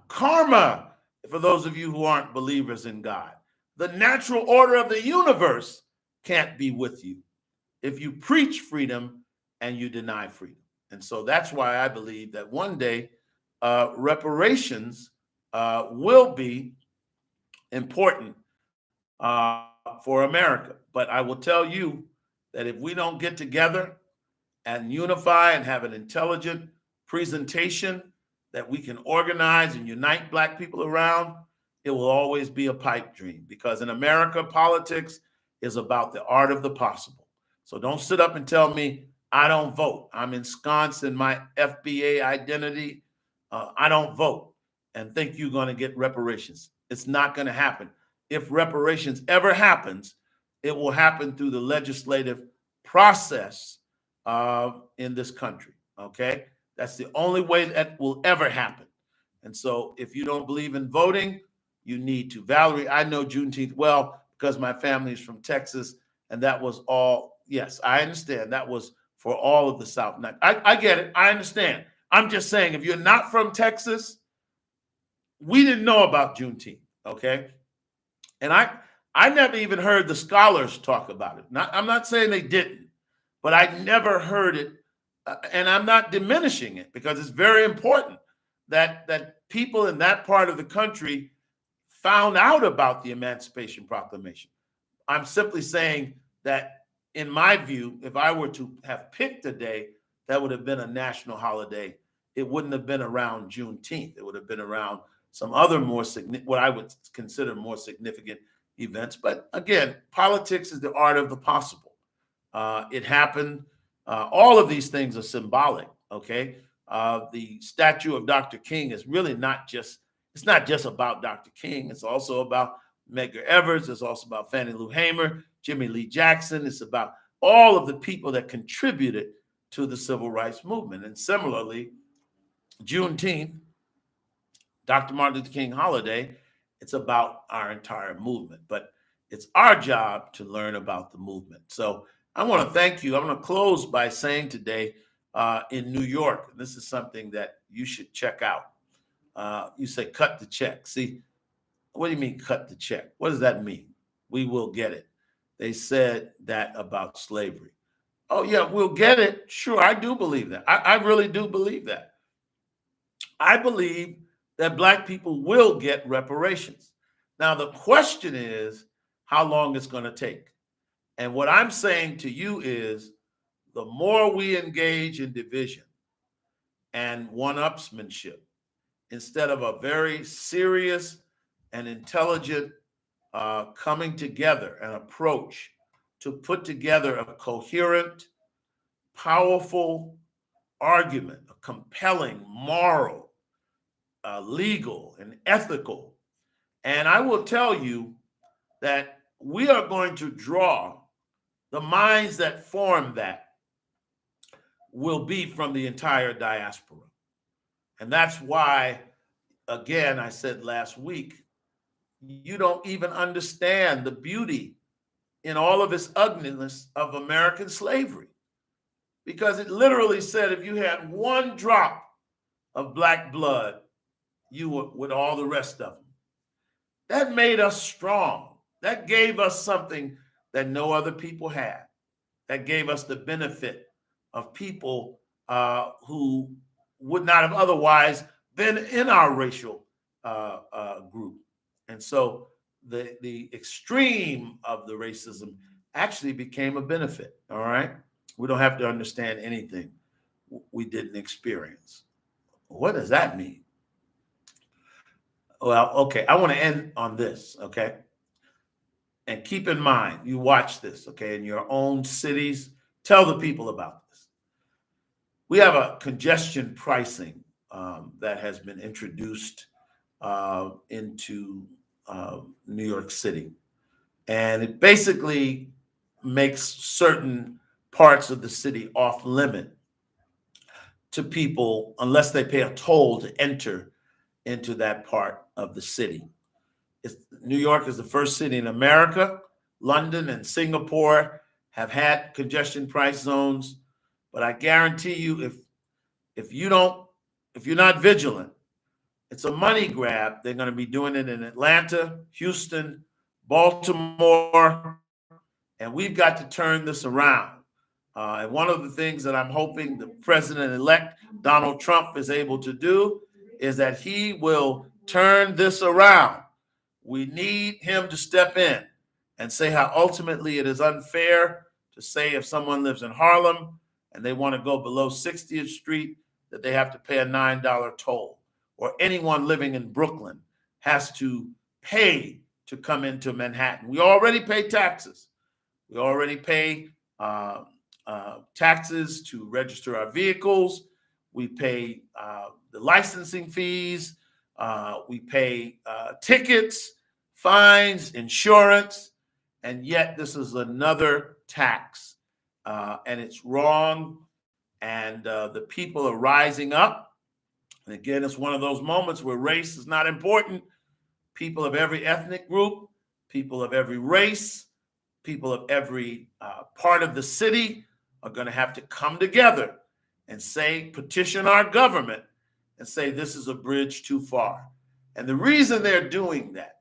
Karma, for those of you who aren't believers in God, the natural order of the universe can't be with you if you preach freedom and you deny freedom. And so that's why I believe that one day reparations will be important for America. But I will tell you that if we don't get together and unify and have an intelligent presentation that we can organize and unite Black people around, it will always be a pipe dream. Because in America, politics is about the art of the possible. So don't sit up and tell me I don't vote. I'm ensconced in my FBA identity. I don't vote, and think you're going to get reparations. It's not going to happen. If reparations ever happens, it will happen through the legislative process in this country. Okay, that's the only way that will ever happen. And so, if you don't believe in voting, you need to. Valerie, I know Juneteenth well because my family is from Texas, and that was all. Yes, I understand. That was for all of the South. I get it. I understand. I'm just saying, if you're not from Texas, we didn't know about Juneteenth. Okay, and I never even heard the scholars talk about it. I'm not saying they didn't, but I never heard it, and I'm not diminishing it, because it's very important that people in that part of the country found out about the Emancipation Proclamation. I'm simply saying that, in my view, if I were to have picked a day that would have been a national holiday, it wouldn't have been around Juneteenth. It would have been around some other what I would consider more significant events. But again, politics is the art of the possible. It happened. All of these things are symbolic. Okay, the statue of Dr. King is really it's not just about Dr. King. It's also about Medgar Evers. It's also about Fannie Lou Hamer, Jimmy Lee Jackson. It's about all of the people that contributed to the civil rights movement. And similarly, Juneteenth, Dr. Martin Luther King holiday, it's about our entire movement. But it's our job to learn about the movement. So I want to thank you. I'm going to close by saying today in New York, and this is something that you should check out. You say, cut the check. See, what do you mean, cut the check? What does that mean? We will get it. They said that about slavery. Oh, yeah, we'll get it. Sure, I do believe that. I really do believe that. I believe that Black people will get reparations. Now, the question is how long it's going to take. And what I'm saying to you is, the more we engage in division and one-upsmanship, instead of a very serious and intelligent coming together, an approach to put together a coherent, powerful, argument, a compelling, moral, legal, and ethical. And I will tell you that we are going to draw the minds that form that will be from the entire diaspora. And that's why, again, I said last week, you don't even understand the beauty in all of its ugliness of American slavery. Because it literally said if you had one drop of black blood, you were with all the rest of them. That made us strong. That gave us something that no other people had. That gave us the benefit of people who would not have otherwise been in our racial group. And so the extreme of the racism actually became a benefit, all right? We don't have to understand anything we didn't experience. What does that mean? Well, okay, I want to end on this, okay? And keep in mind, you watch this, okay, in your own cities, tell the people about this. We have a congestion pricing that has been introduced into New York City. And it basically makes certain parts of the city off limit to people unless they pay a toll to enter into that part of the city. New York is the first city in America. London and Singapore have had congestion price zones, but I guarantee you, if you're not vigilant, it's a money grab. They're going to be doing it in Atlanta, Houston, Baltimore, and we've got to turn this around. And one of the things that I'm hoping the president-elect Donald Trump is able to do is that he will turn this around. We need him to step in and say how ultimately it is unfair to say if someone lives in Harlem and they want to go below 60th Street, that they have to pay a $9 toll, or anyone living in Brooklyn has to pay to come into Manhattan. We already pay taxes. We already pay taxes to register our vehicles. We pay the licensing fees. We pay tickets, fines, insurance, and yet this is another tax, and it's wrong. And the people are rising up. And again, it's one of those moments where race is not important. People of every ethnic group, people of every race, people of every part of the city are going to have to come together and petition our government and say this is a bridge too far. And the reason they're doing that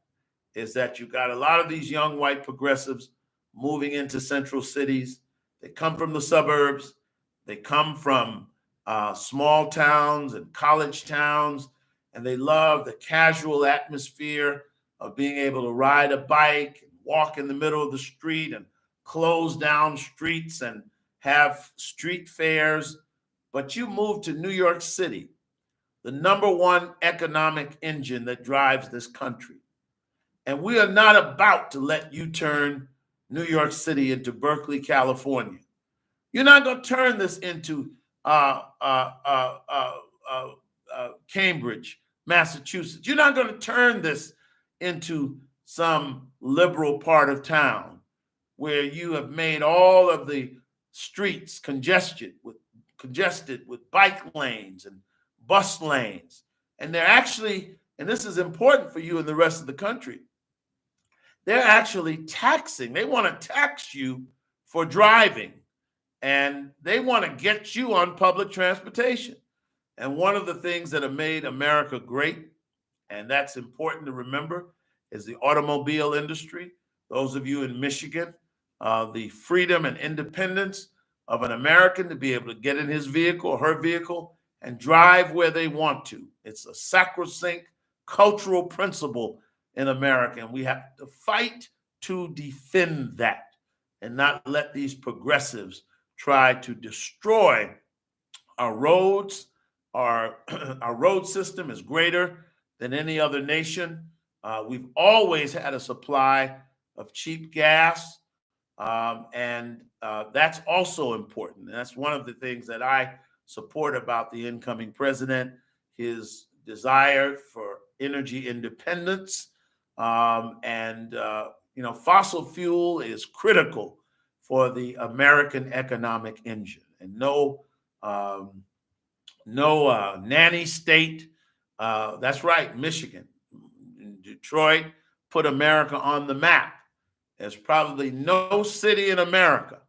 is that you've got a lot of these young white progressives moving into central cities. They come from the suburbs. They come from small towns and college towns, and they love the casual atmosphere of being able to ride a bike, walk in the middle of the street, and close down streets and have street fairs. But you move to New York City, the number one economic engine that drives this country. And we are not about to let you turn New York City into Berkeley, California. You're not going to turn this into Cambridge, Massachusetts. You're not going to turn this into some liberal part of town where you have made all of the streets congested with bike lanes and bus lanes. And they're actually, and this is important for you and the rest of the country, they're actually taxing. They want to tax you for driving. And they want to get you on public transportation. And one of the things that have made America great, and that's important to remember, is the automobile industry. Those of you in Michigan, the freedom and independence of an American to be able to get in his vehicle or her vehicle and drive where they want to. It's a sacrosanct cultural principle in America, and we have to fight to defend that and not let these progressives try to destroy our roads. Our road system is greater than any other nation. We've always had a supply of cheap gas, and that's also important. And that's one of the things that I support about the incoming president, his desire for energy independence. Fossil fuel is critical for the American economic engine, and no nanny state. That's right, Michigan, Detroit put America on the map. There's probably no city in America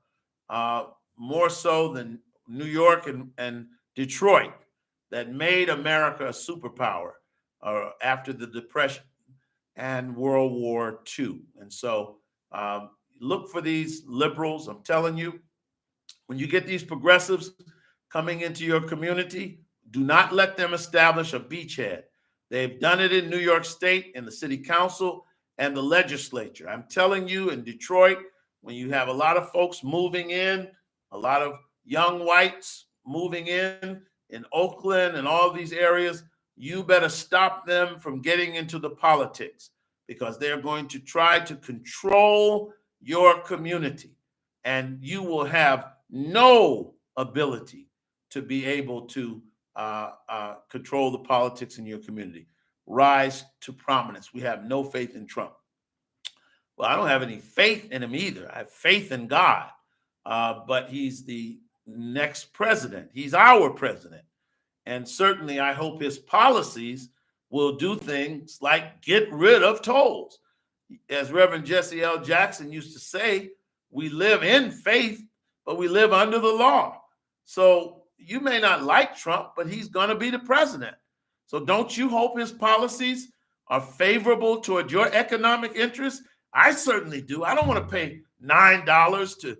more so than New York and Detroit that made America a superpower after the Depression and World War II. And so look for these liberals. I'm telling you, when you get these progressives coming into your community, do not let them establish a beachhead. They've done it in New York State, in the city council, and the legislature. I'm telling you, in Detroit, when you have a lot of folks moving in, a lot of young whites moving in Oakland and all these areas, you better stop them from getting into the politics, because they're going to try to control your community, and you will have no ability to be able to control the politics in your community. Rise to prominence. We have no faith in Trump. Well, I don't have any faith in him either. I have faith in God, but he's the next president. He's our president. And certainly I hope his policies will do things like get rid of tolls. As Reverend Jesse L. Jackson used to say, we live in faith, but we live under the law. So you may not like Trump, but he's going to be the president. So don't you hope his policies are favorable toward your economic interests? I certainly do. I don't want to pay $9 to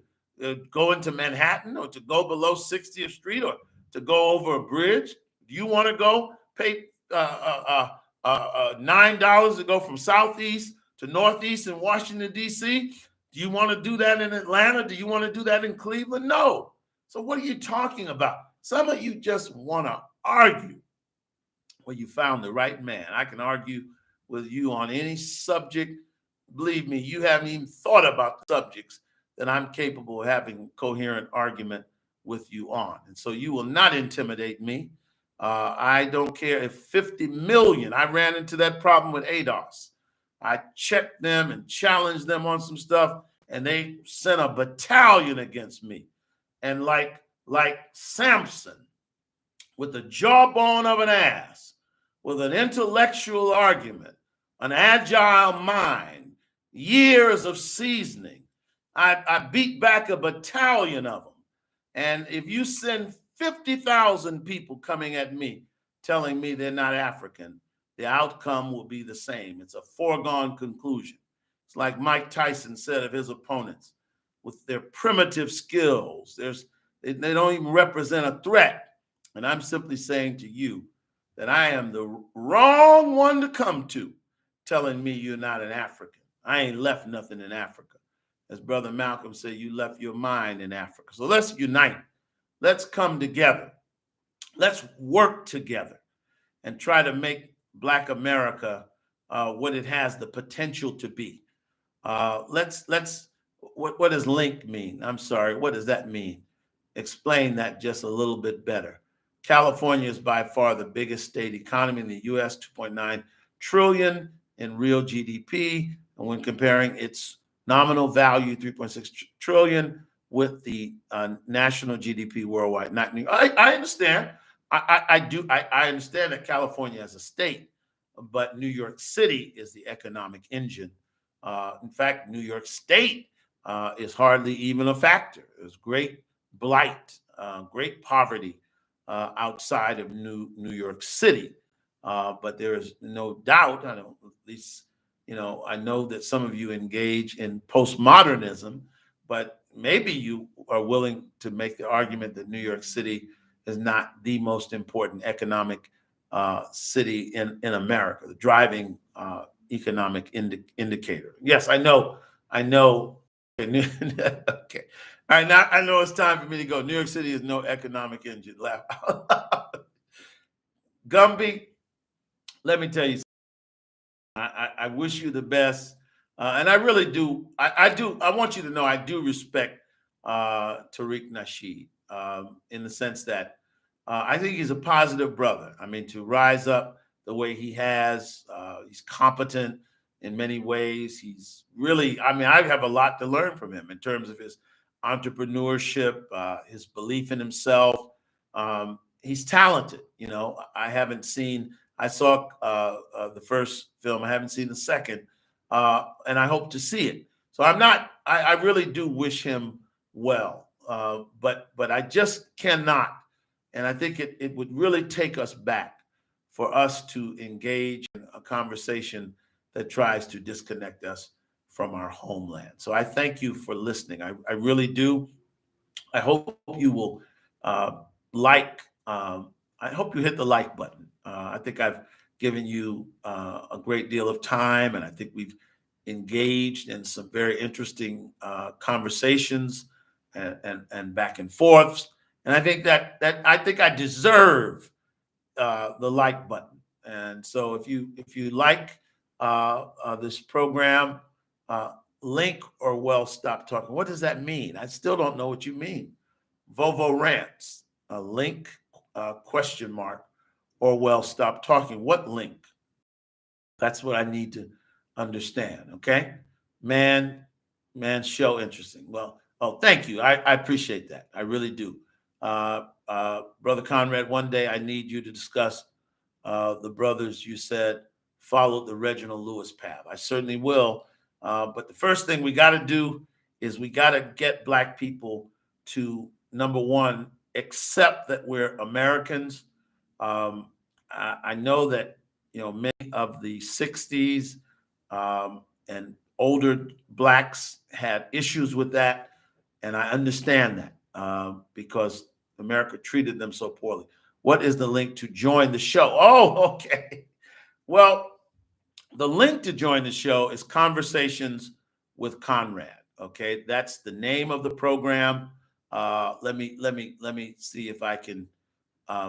go into Manhattan, or to go below 60th Street, or to go over a bridge. Do you want to go pay $9 to go from Southeast to Northeast in Washington, D.C.? Do you want to do that in Atlanta? Do you want to do that in Cleveland? No. So what are you talking about? Some of you just want to argue. Well, you found the right man. I can argue with you on any subject. Believe me, you haven't even thought about subjects that I'm capable of having coherent argument with you on. And so you will not intimidate me. I don't care if 50 million, I ran into that problem with ADOS. I checked them and challenged them on some stuff, and they sent a battalion against me. And like Samson, with the jawbone of an ass, with an intellectual argument, an agile mind, years of seasoning, I beat back a battalion of them. And if you send 50,000 people coming at me telling me they're not African, the outcome will be the same. It's a foregone conclusion. It's like Mike Tyson said of his opponents, with their primitive skills, they don't even represent a threat. And I'm simply saying to you that I am the wrong one to come to telling me you're not an African. I ain't left nothing in Africa. As Brother Malcolm said, you left your mind in Africa. So let's unite. Let's come together. Let's work together and try to make Black America what it has the potential to be. What does link mean? I'm sorry, what does that mean? Explain that just a little bit better. California is by far the biggest state economy in the U.S., 2.9 trillion in real GDP. And when comparing its nominal value, 3.6 trillion, with the national GDP worldwide, I understand. I understand that California as a state, but New York City is the economic engine. In fact, New York State is hardly even a factor. There's great blight, great poverty outside of New York City. But there is no doubt, I know, at least, I know that some of you engage in postmodernism, but maybe you are willing to make the argument that New York City is not the most important economic city in America, the driving economic indicator. Yes, I know. Okay. All right, now I know it's time for me to go. New York City is no economic engine. Laugh out loud. Gumby, let me tell you something. I wish you the best. And I really do. I want you to know I do respect Tariq Nasheed in the sense that I think he's a positive brother. I mean, to rise up the way he has, he's competent in many ways. He's really, I mean, I have a lot to learn from him in terms of his entrepreneurship, his belief in himself. He's talented. You know, I saw the first film. I haven't seen the second, and I hope to see it. So I really do wish him well, but I just cannot. And I think it would really take us back for us to engage in a conversation that tries to disconnect us from our homeland. So I thank you for listening. I really do. I hope you will like. I hope you hit the like button. I think I've given you a great deal of time, and I think we've engaged in some very interesting conversations and back and forths. And I think that I think I deserve the like button. And so if you like this program, link or well stop talking. What does that mean? I still don't know what you mean. Vovo rants, a link, question mark, or well stop talking. What link? That's what I need to understand. Okay, man, show interesting. Well, oh, thank you. I appreciate that. I really do. Brother Conrad, one day I need you to discuss the brothers you said followed the Reginald Lewis path. I certainly will. But the first thing we got to do is we got to get Black people to, number one, accept that we're Americans. I know that many of the 60s and older Blacks had issues with that, and I understand that because America treated them so poorly. What is the link to join the show? Oh, okay. Well, the link to join the show is Conversations with Conrad. Okay, that's the name of the program. Let me see if I can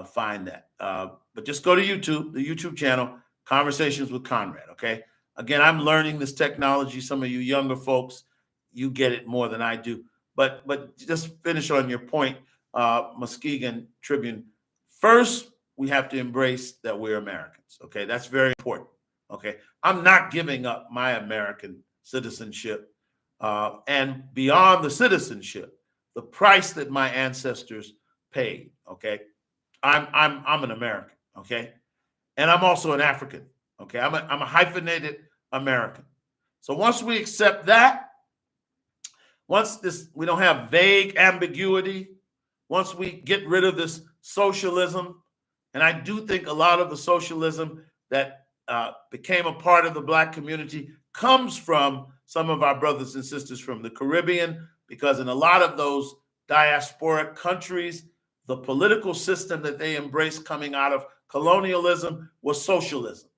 find that. But just go to YouTube, the YouTube channel, Conversations with Conrad. Okay. Again, I'm learning this technology. Some of you younger folks, you get it more than I do. But just finish on your point, Muskegon Tribune. First, we have to embrace that we're Americans. Okay, that's very important. Okay, I'm not giving up my American citizenship, and beyond the citizenship, the price that my ancestors paid. Okay, I'm an American. Okay, and I'm also an African. Okay, I'm a hyphenated American. So once we accept that, we don't have vague ambiguity, once we get rid of this socialism, and I do think a lot of the socialism that became a part of the Black community comes from some of our brothers and sisters from the Caribbean, because in a lot of those diasporic countries, the political system that they embraced coming out of colonialism was socialism.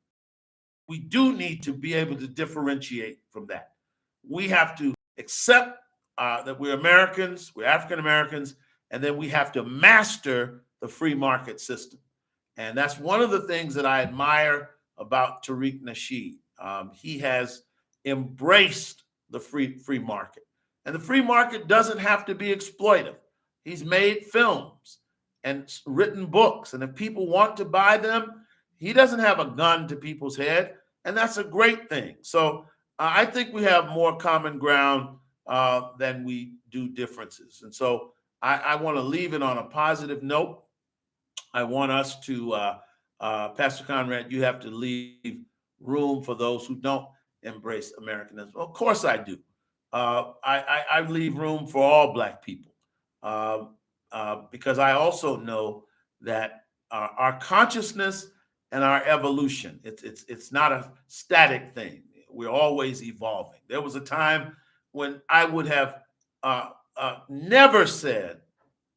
We do need to be able to differentiate from that. We have to accept that we're Americans, we're African Americans, and then we have to master the free market system. And that's one of the things that I admire about Tariq Nasheed. He has embraced the free market. And the free market doesn't have to be exploitive. He's made films and written books. And if people want to buy them, he doesn't have a gun to people's head. And that's a great thing. So I think we have more common ground than we do differences. And so I want to leave it on a positive note. I want us to, Pastor Conrad, you have to leave room for those who don't embrace Americanism. Of course I do. I leave room for all Black people because I also know that our consciousness and our evolution, it's not a static thing. We're always evolving. There was a time when I would have never said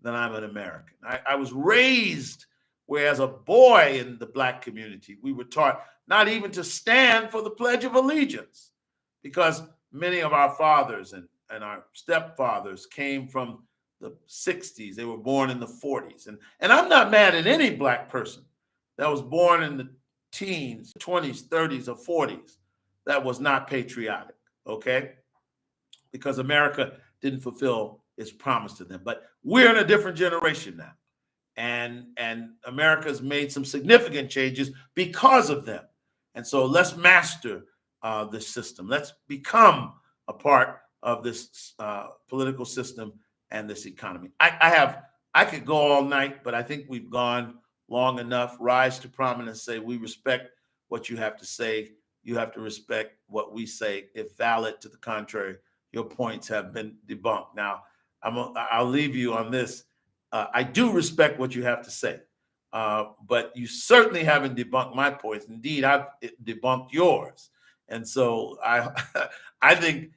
that I'm an American. I was raised where, as a boy in the Black community, we were taught not even to stand for the Pledge of Allegiance, because many of our fathers and our stepfathers came from the 60s. They were born in the 40s. And I'm not mad at any Black person that was born in the teens, 20s, 30s, or 40s that was not patriotic, okay? Because America didn't fulfill its promise to them. But we're in a different generation now. and America's made some significant changes because of them. And so let's master this system. Let's become a part of this political system and this economy. I could go all night, but I think we've gone long enough. Rise to prominence. Say we respect what you have to say. You have to respect what we say. If valid to the contrary, your points have been debunked. Now, I'll leave you on this. I do respect what you have to say, but you certainly haven't debunked my points. Indeed, I've debunked yours. And so I think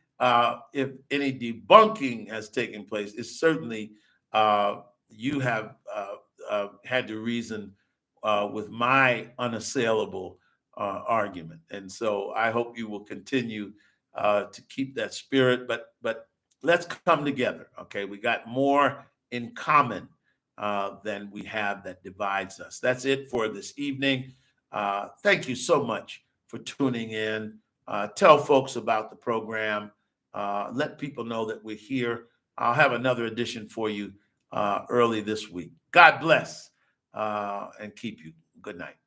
if any debunking has taken place, it's certainly you have had to reason with my unassailable argument. And so I hope you will continue to keep that spirit. But let's come together. Okay, we got more in common than we have that divides us. That's it for this evening. Thank you so much for tuning in. Tell folks about the program. Let people know that we're here. I'll have another edition for you early this week. God bless and keep you. Good night.